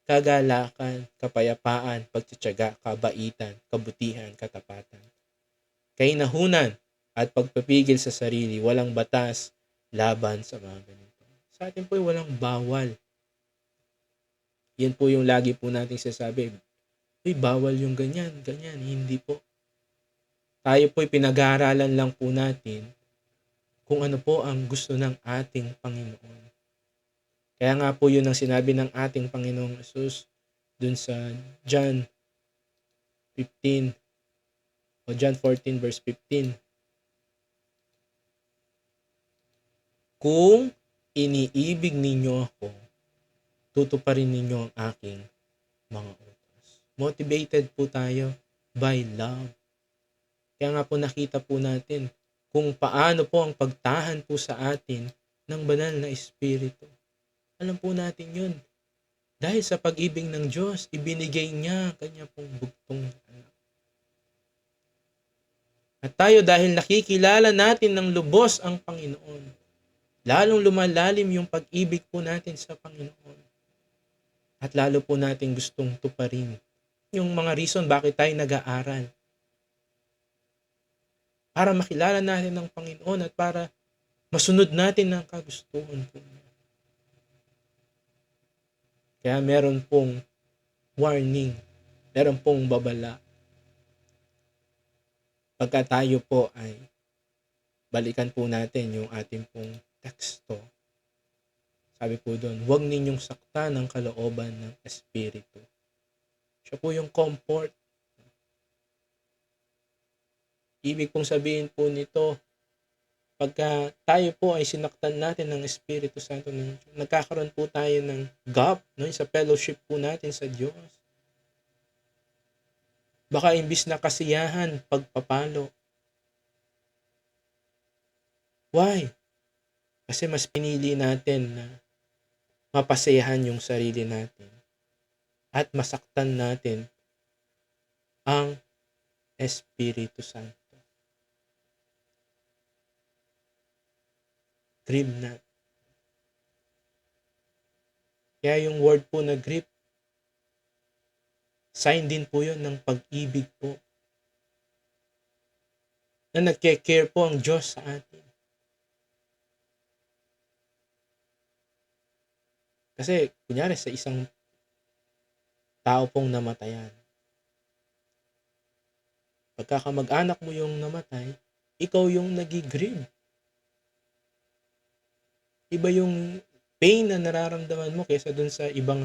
kagalakan, kapayapaan, pagtitiyaga, kabaitan, kabutihan, katapatan, kainahunan, at pagpapigil sa sarili, walang batas laban sa mga ganito. Sa atin po walang bawal. Yan po yung lagi po nating sasabi, bawal yung ganyan, ganyan. Hindi po. Tayo po'y pinag-aaralan lang po natin kung ano po ang gusto ng ating Panginoon. Kaya nga po yun ang sinabi ng ating Panginoong Jesus dun sa John 15 o John 14 verse 15. Kung iniibig ninyo ako, tutuparin ninyo ang aking mga utos. Motivated po tayo by love. Kaya nga po nakita po natin kung paano po ang pagtahan po sa atin ng banal na Espiritu. Alam po natin yun. Dahil sa pag-ibig ng Diyos, ibinigay niya kanya pong bugtong anak. At tayo dahil nakikilala natin ng lubos ang Panginoon, lalong lumalalim yung pag-ibig po natin sa Panginoon. At lalo po natin gustong tuparin yung mga reason bakit tayo nag-aaral. Para makilala natin ng Panginoon at para masunod natin ang kagustuhan po niya. Kaya meron pong warning, meron pong babala. Pagka tayo po ay balikan po natin yung ating pong teksto. Sabi po doon, huwag ninyong saktan ang kalooban ng Espiritu. Siya po yung comfort. Ibig pong sabihin po nito, pagka tayo po ay sinaktan natin ng Espiritu Santo, nagkakaroon po tayo ng gap sa fellowship po natin sa Diyos. Baka imbis na kasiyahan, pagpapalo. Why? Kasi mas pinili natin na mapasayahan yung sarili natin at masaktan natin ang Espiritu Santo. Grip na. Kaya yung word po na grip, sign din po yun ng pag-ibig po. Na nagke-care po ang Diyos sa atin. Kasi, kunyari sa isang tao pong namatayan, pagkakamag-anak mo yung namatay, ikaw yung nagigrieve. Iba yung pain na nararamdaman mo kaysa dun sa ibang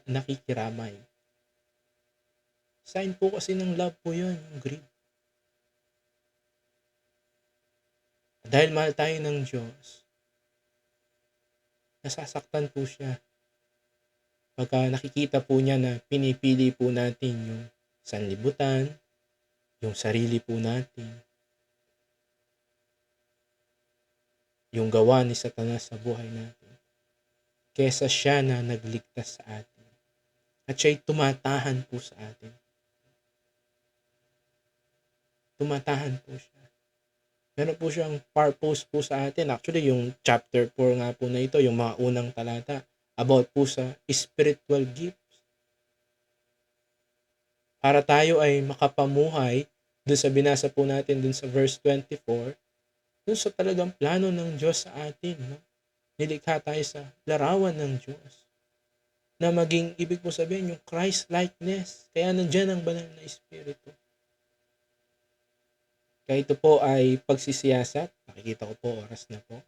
nakikiramay. Sign po kasi ng love po yun, yung grief. Dahil mahal tayo ng Diyos, nasasaktan po siya. Pagka nakikita po niya na pinipili po natin yung sanlibutan, yung sarili po natin, yung gawa ni Satanas sa buhay natin, kesa siya na nagligtas sa atin. At siya'y tumatahan po sa atin. Tumatahan po siya. Meron po siyang purpose po sa atin. Actually, yung chapter 4 nga po na ito, yung mga unang talata, about po sa spiritual gifts. Para tayo ay makapamuhay, dun sa binasa po natin dun sa verse 24, dun sa talagang plano ng Diyos sa atin. No? Nilikha tayo sa larawan ng Diyos. Na maging, ibig po sabihin, yung Christ-likeness. Kaya nandyan ang banal na Espiritu. Kaya ito po ay pagsisiyasat. Nakikita ko po, oras na po.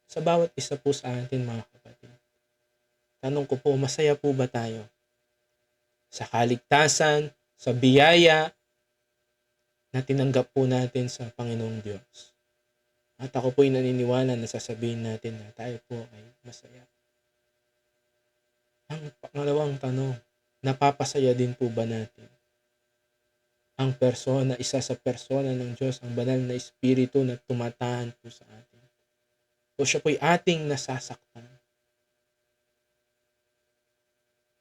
Sa bawat isa po sa atin, mga kapatid. Tanong ko po, masaya po ba tayo? Sa kaligtasan, sa biyaya na tinanggap po natin sa Panginoong Diyos. At ako po'y naniniwala na sasabihin natin na tayo po ay masaya. Ang pangalawang tanong, napapasaya din po ba natin ang persona, isa sa persona ng Diyos, ang banal na Espiritu na tumatahan po sa atin? O siya po'y ating nasasaktan?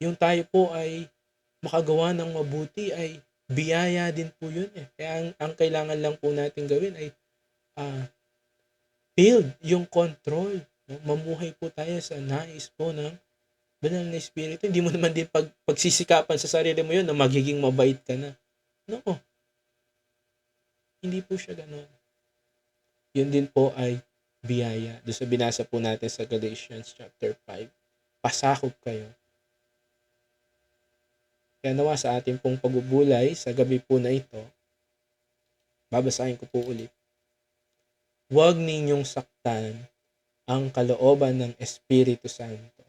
Yung tayo po ay makagawa ng mabuti ay biyaya din po yun eh. Kaya ang kailangan lang po natin gawin ay build yung control. No? Mamuhay po tayo sa nais po ng banal na espiritu. Hindi mo naman din pagsisikapan sa sarili mo yun na magiging mabait ka na. No. Hindi po siya gano'n. Yun din po ay biyaya. Doon sa binasa po natin sa Galatians chapter 5. Pasakop kayo. Kaya nawa sa ating pong pagbubulay sa gabi po na ito, babasahin ko po ulit. Huwag ninyong saktan ang kalooban ng Espiritu Santo,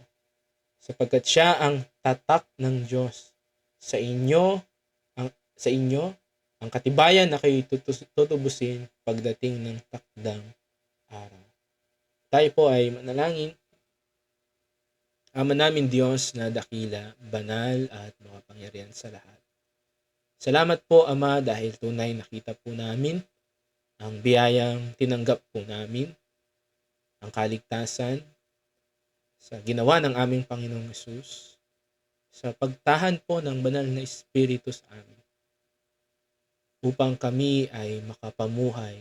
sapagkat siya ang tatak ng Diyos sa inyo, ang katibayan na kayo tutubusin pagdating ng takdang araw. Tayo po ay manalangin. Ama namin Diyos na dakila, banal at makapangyarihan sa lahat. Salamat po Ama dahil tunay nakita po namin ang biyayang tinanggap po namin, ang kaligtasan sa ginawa ng aming Panginoong Hesus, sa pagtahan po ng banal na Espiritu sa amin, upang kami ay makapamuhay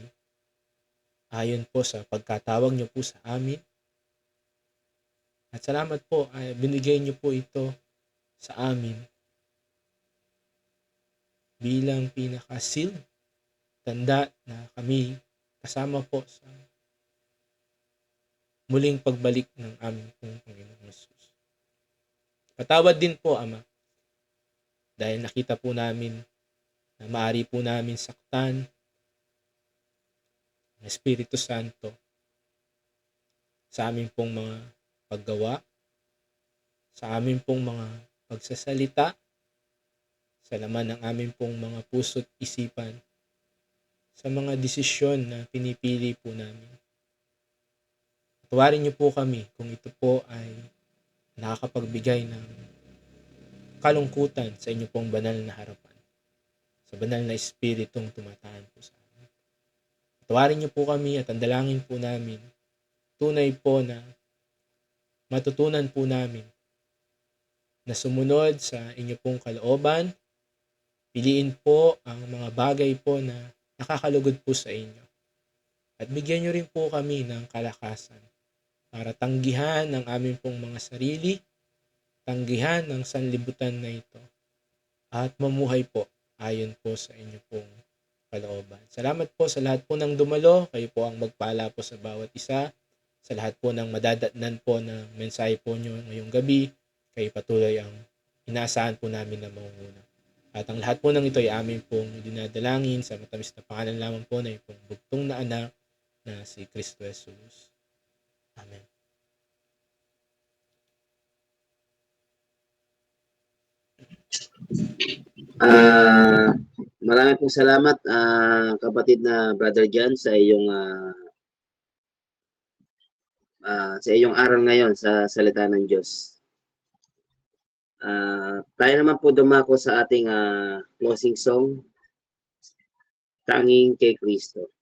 ayon po sa pagkatawag niyo po sa amin. At salamat po ay binigay niyo po ito sa amin bilang pinakasil, tanda na kami kasama po sa muling pagbalik ng aming Panginoong Hesus. Patawad din po Ama dahil nakita po namin na maaari po namin saktan ng Espiritu Santo sa aming pong mga paggawa, sa aming pong mga pagsasalita, sa laman ng aming pong mga puso't isipan, sa mga desisyon na pinipili po namin. Patawarin niyo po kami kung ito po ay nakakapagbigay ng kalungkutan sa inyo pong banal na harapan, sa banal na Espiritong tumataan po sa amin. Patawarin niyo po kami at ang dalangin po namin, tunay po na matutunan po namin na sumunod sa inyo pong kalooban, piliin po ang mga bagay po na nakakalugod po sa inyo. At bigyan niyo rin po kami ng kalakasan para tanggihan ang aming pong mga sarili, tanggihan ang sanlibutan na ito, at mamuhay po ayon po sa inyo pong kalooban. Salamat po sa lahat po ng dumalo. Kayo po ang magpala po sa bawat isa. Sa lahat po ng madadatnan po ng mensahe po nyo ngayong gabi, kayo patuloy ang inaasahan po namin na mangunguna. At ang lahat po ng ito ay amin pong dinadalangin sa matamis na pangalan lamang po na ipong bugtong na anak na si Kristo Jesus. Amen. Maraming pong salamat kapatid na Brother John sa iyong aral ngayon sa salita ng Diyos. Tayo naman po dumako sa ating closing song, Tanging kay Kristo.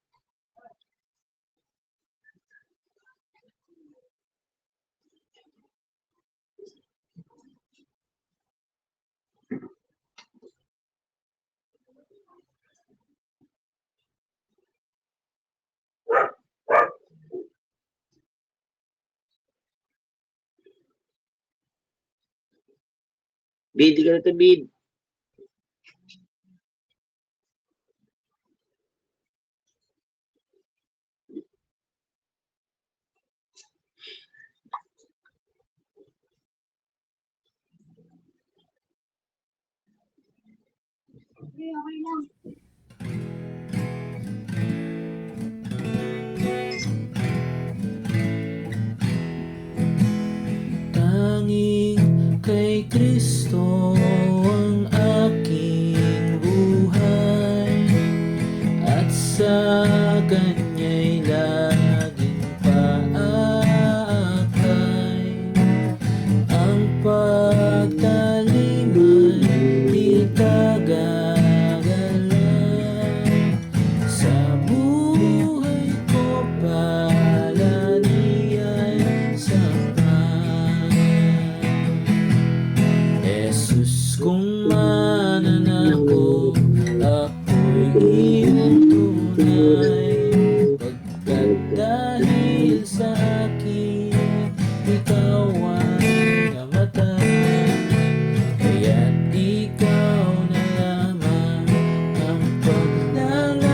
Bid, ka na ito, Bid. Tanging kay Kristo ang aking buhay, at sa Kanya'y laging paakay. Ang pagtalim ay itagagalak, sa buhay ko pala niya'y sapat. Jesus akin, ikaw ay namatay. Kaya't ikaw na lamang ang paglalanan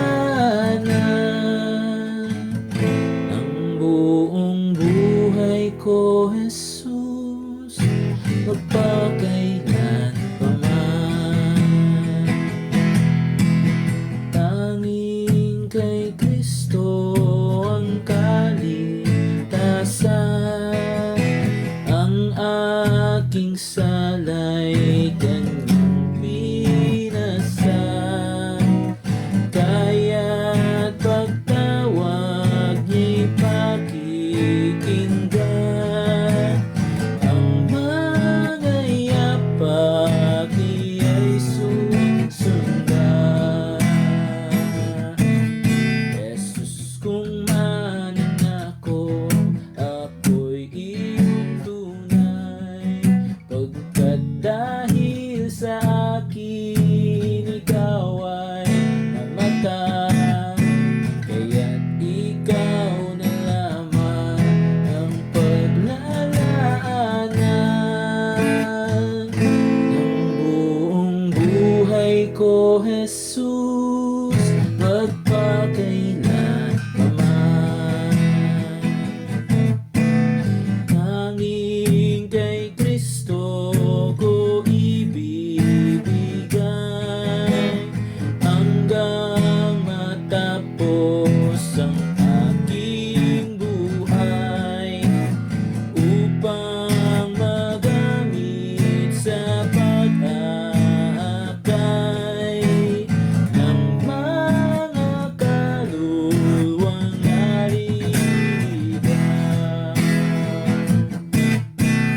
ng buong buhay ko, Jesus, magpakailan pa man. Tanging kay Kristo ang kaligtasan, ang aking sala'y kanyang pinasan. Kaya't pagtawag ni'y pakikinggan, ang mga yapak niya'y susundan. Jesus, kung manan ako, ako'y iyong tunay. Pagkat dahil sa akin, ikaw ay namatay. Kaya't ikaw na lamang ang paglalaanan ng buong buhay ko, Jesus, magpakailan pa man. Tanging kay Kristo ko ibibigay, hanggang matapos ang aking buhay, upang magamit sa pag-aakay ng mga kaluluwang naririgan.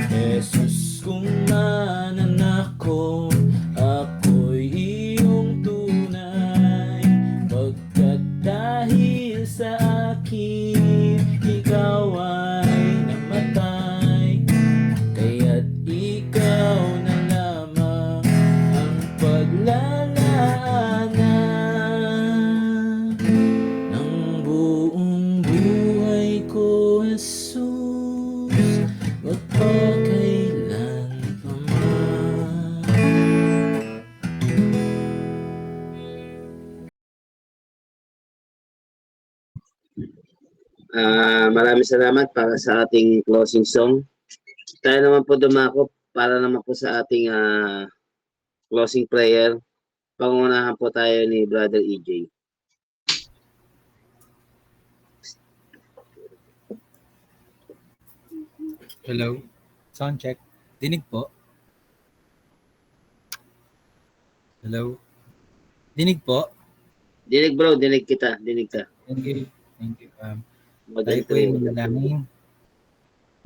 Jesus, kung manan ako, ako'y iyong tunay. Pagkat dahil sa akin, ikaw ay namatay. Kaya't ikaw na lamang ang paglalaanan ng buong buhay ko, Jesus, magpakailan pa man. Maraming salamat para sa ating closing song. Tayo naman po dumako para naman po sa ating closing prayer. Pangunahan po tayo ni Brother EJ. Hello? Sound check. Dinig po. Hello? Dinig po. Dinig bro, dinig kita, dinig ka. Thank you. Thank you. Tayo Magaling po yung manalangin.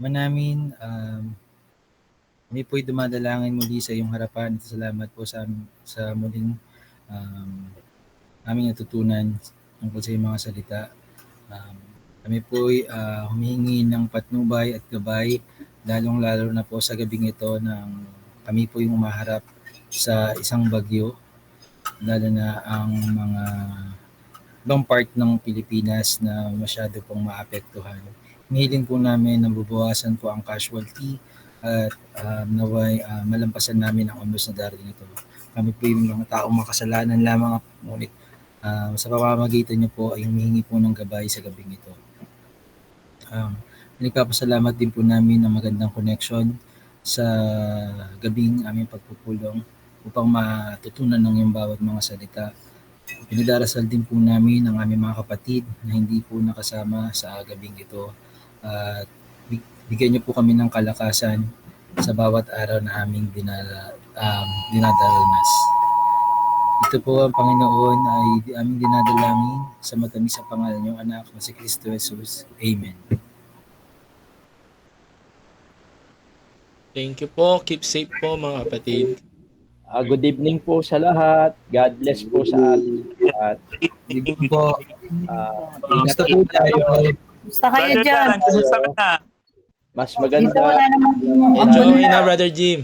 Manamin, kami po'y dumadalangin muli sa iyong harapan. Salamat po sa muling aming natutunan tungkol sa iyong mga salita. Kami po'y humihingi ng patnubay at gabay, lalong-lalo na po sa gabing ito nang kami po'y umaharap sa isang bagyo, lalo na ang mga ibang part ng Pilipinas na masyado pong maapektuhan. Hinihiling po namin na bubawasan po ang casualty at naway malampasan namin ang oras na darating ito. Kami po yung mga taong makasalanan lamang, ngunit sa pamamagitan niyo po ay humihingi po ng gabay sa gabing ito. Nagpapasalamat din po namin ng magandang connection sa gabing aming pagpupulong upang matutunan ng iyong bawat mga salita. Pinadarasal din po namin ang aming mga kapatid na hindi po nakasama sa gabing ito. At bigyan niyo po kami ng kalakasan sa bawat araw na aming dinadaranas. Ito po ang Panginoon ay aming dinadalangin sa matamis sa pangalan niyong anak na si Kristo Jesus. Amen. Thank you po. Keep safe po mga kapatid. Good evening po sa lahat. God bless po sa ating lahat. Hindi po. Ingat po tayo. Gusto kayo dyan. Mas Dito maganda. wala namang Enjoy na, Brother Jim.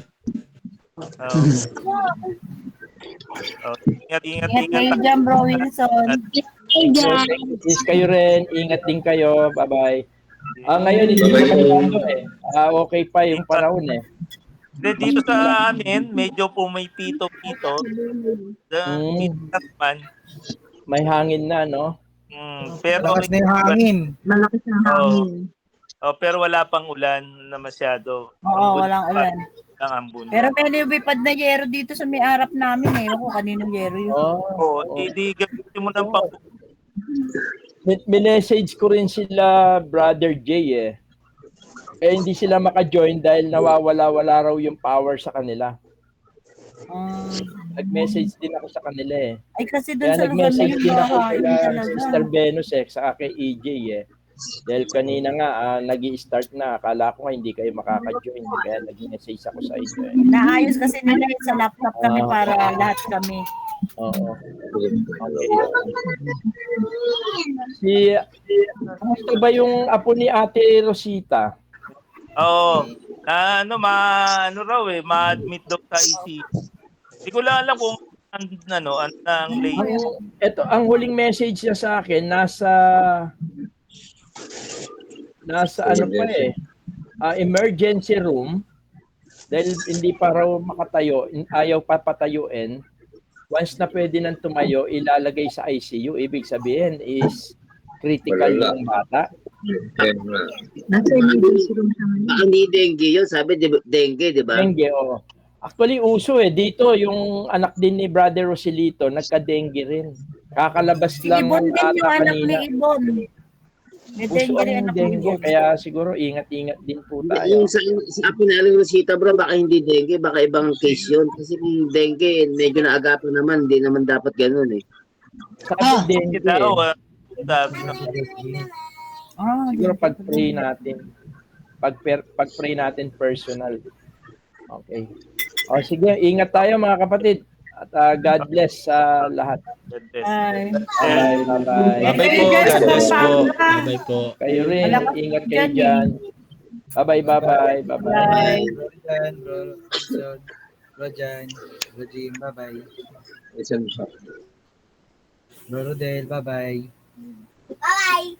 Ingat kayo dyan, Bro Wilson. Please kayo rin. Ingat din kayo. Bye-bye. Ngayon hindi Bye-bye. pa masyado eh. Okay pa yung panahon eh. Hindi, dito sa amin, medyo pumipito-pito. Mm. Dito naman. May hangin na, no? Pero Lakas na yung hangin. Malakas na hangin. pero wala pang ulan na masyado. Oo, walang ulan. Ang ambon. Pero may lumipad na yero dito sa may arap namin eh. Ewan ko kaninong yero yun. Hindi gamitin mo ng pang... Minessage ko rin sila Brother Jay eh. Eh hindi sila maka-join dahil nawawala-wala raw yung power sa kanila. Nag-message din ako sa kanila eh. Ay kasi doon Kaya sa lugar na nag-message yun, din ako baka kila talaga. Sister Venus eh, sa kay EJ eh. Dahil kanina nga, nag-i-start na. Akala ko nga hindi kayo makaka-join. Kaya nag-message ako sa inyo eh. Naayos kasi nila yun sa laptop kami para lahat kami. Oo. Kamusta ba yung apo ni Ate Rosita? Ma-admit daw sa ICU. Hindi ko lang alam kung ang late. Ito, ang huling message niya sa akin, nasa ano pa eh, emergency room, dahil hindi pa raw makatayo, ayaw pa patayuin. Once na pwede nang tumayo, ilalagay sa ICU. Ibig sabihin is critical yung bata. Nasa emergency room siya ngayon. Hindi dengue yun. Sabi, dengue, di ba? Dengue, oo. Actually, uso eh. Dito, yung anak din ni Brother Rosilito, nagka-dengue rin. Kakalabas Si lang Ibon din ata yung anak ni kanina. Ibon. May Uso dengue rin ang anak ni dengue, Ibon. kaya siguro ingat-ingat din po tayo. Yung sa pinaling Rosita, bro, baka hindi dengue, baka ibang case yun. Kasi kung dengue, medyo naagapan naman, hindi naman dapat ganun eh. Sabi dengue eh. Siguro pag-pray natin. Pag-pray natin personal. Okay. O sige, ingat tayo mga kapatid. At God bless sa lahat. Ay. Bye-bye. Bye-bye. Bye-bye po. God bless po. Bye-bye po. Kayo rin. Ingat kayo dyan. Bye-bye. Bye-bye. Bye-bye. Bro Jan, Bro Jim, bye-bye. Bro Rodel, bye-bye. Bye.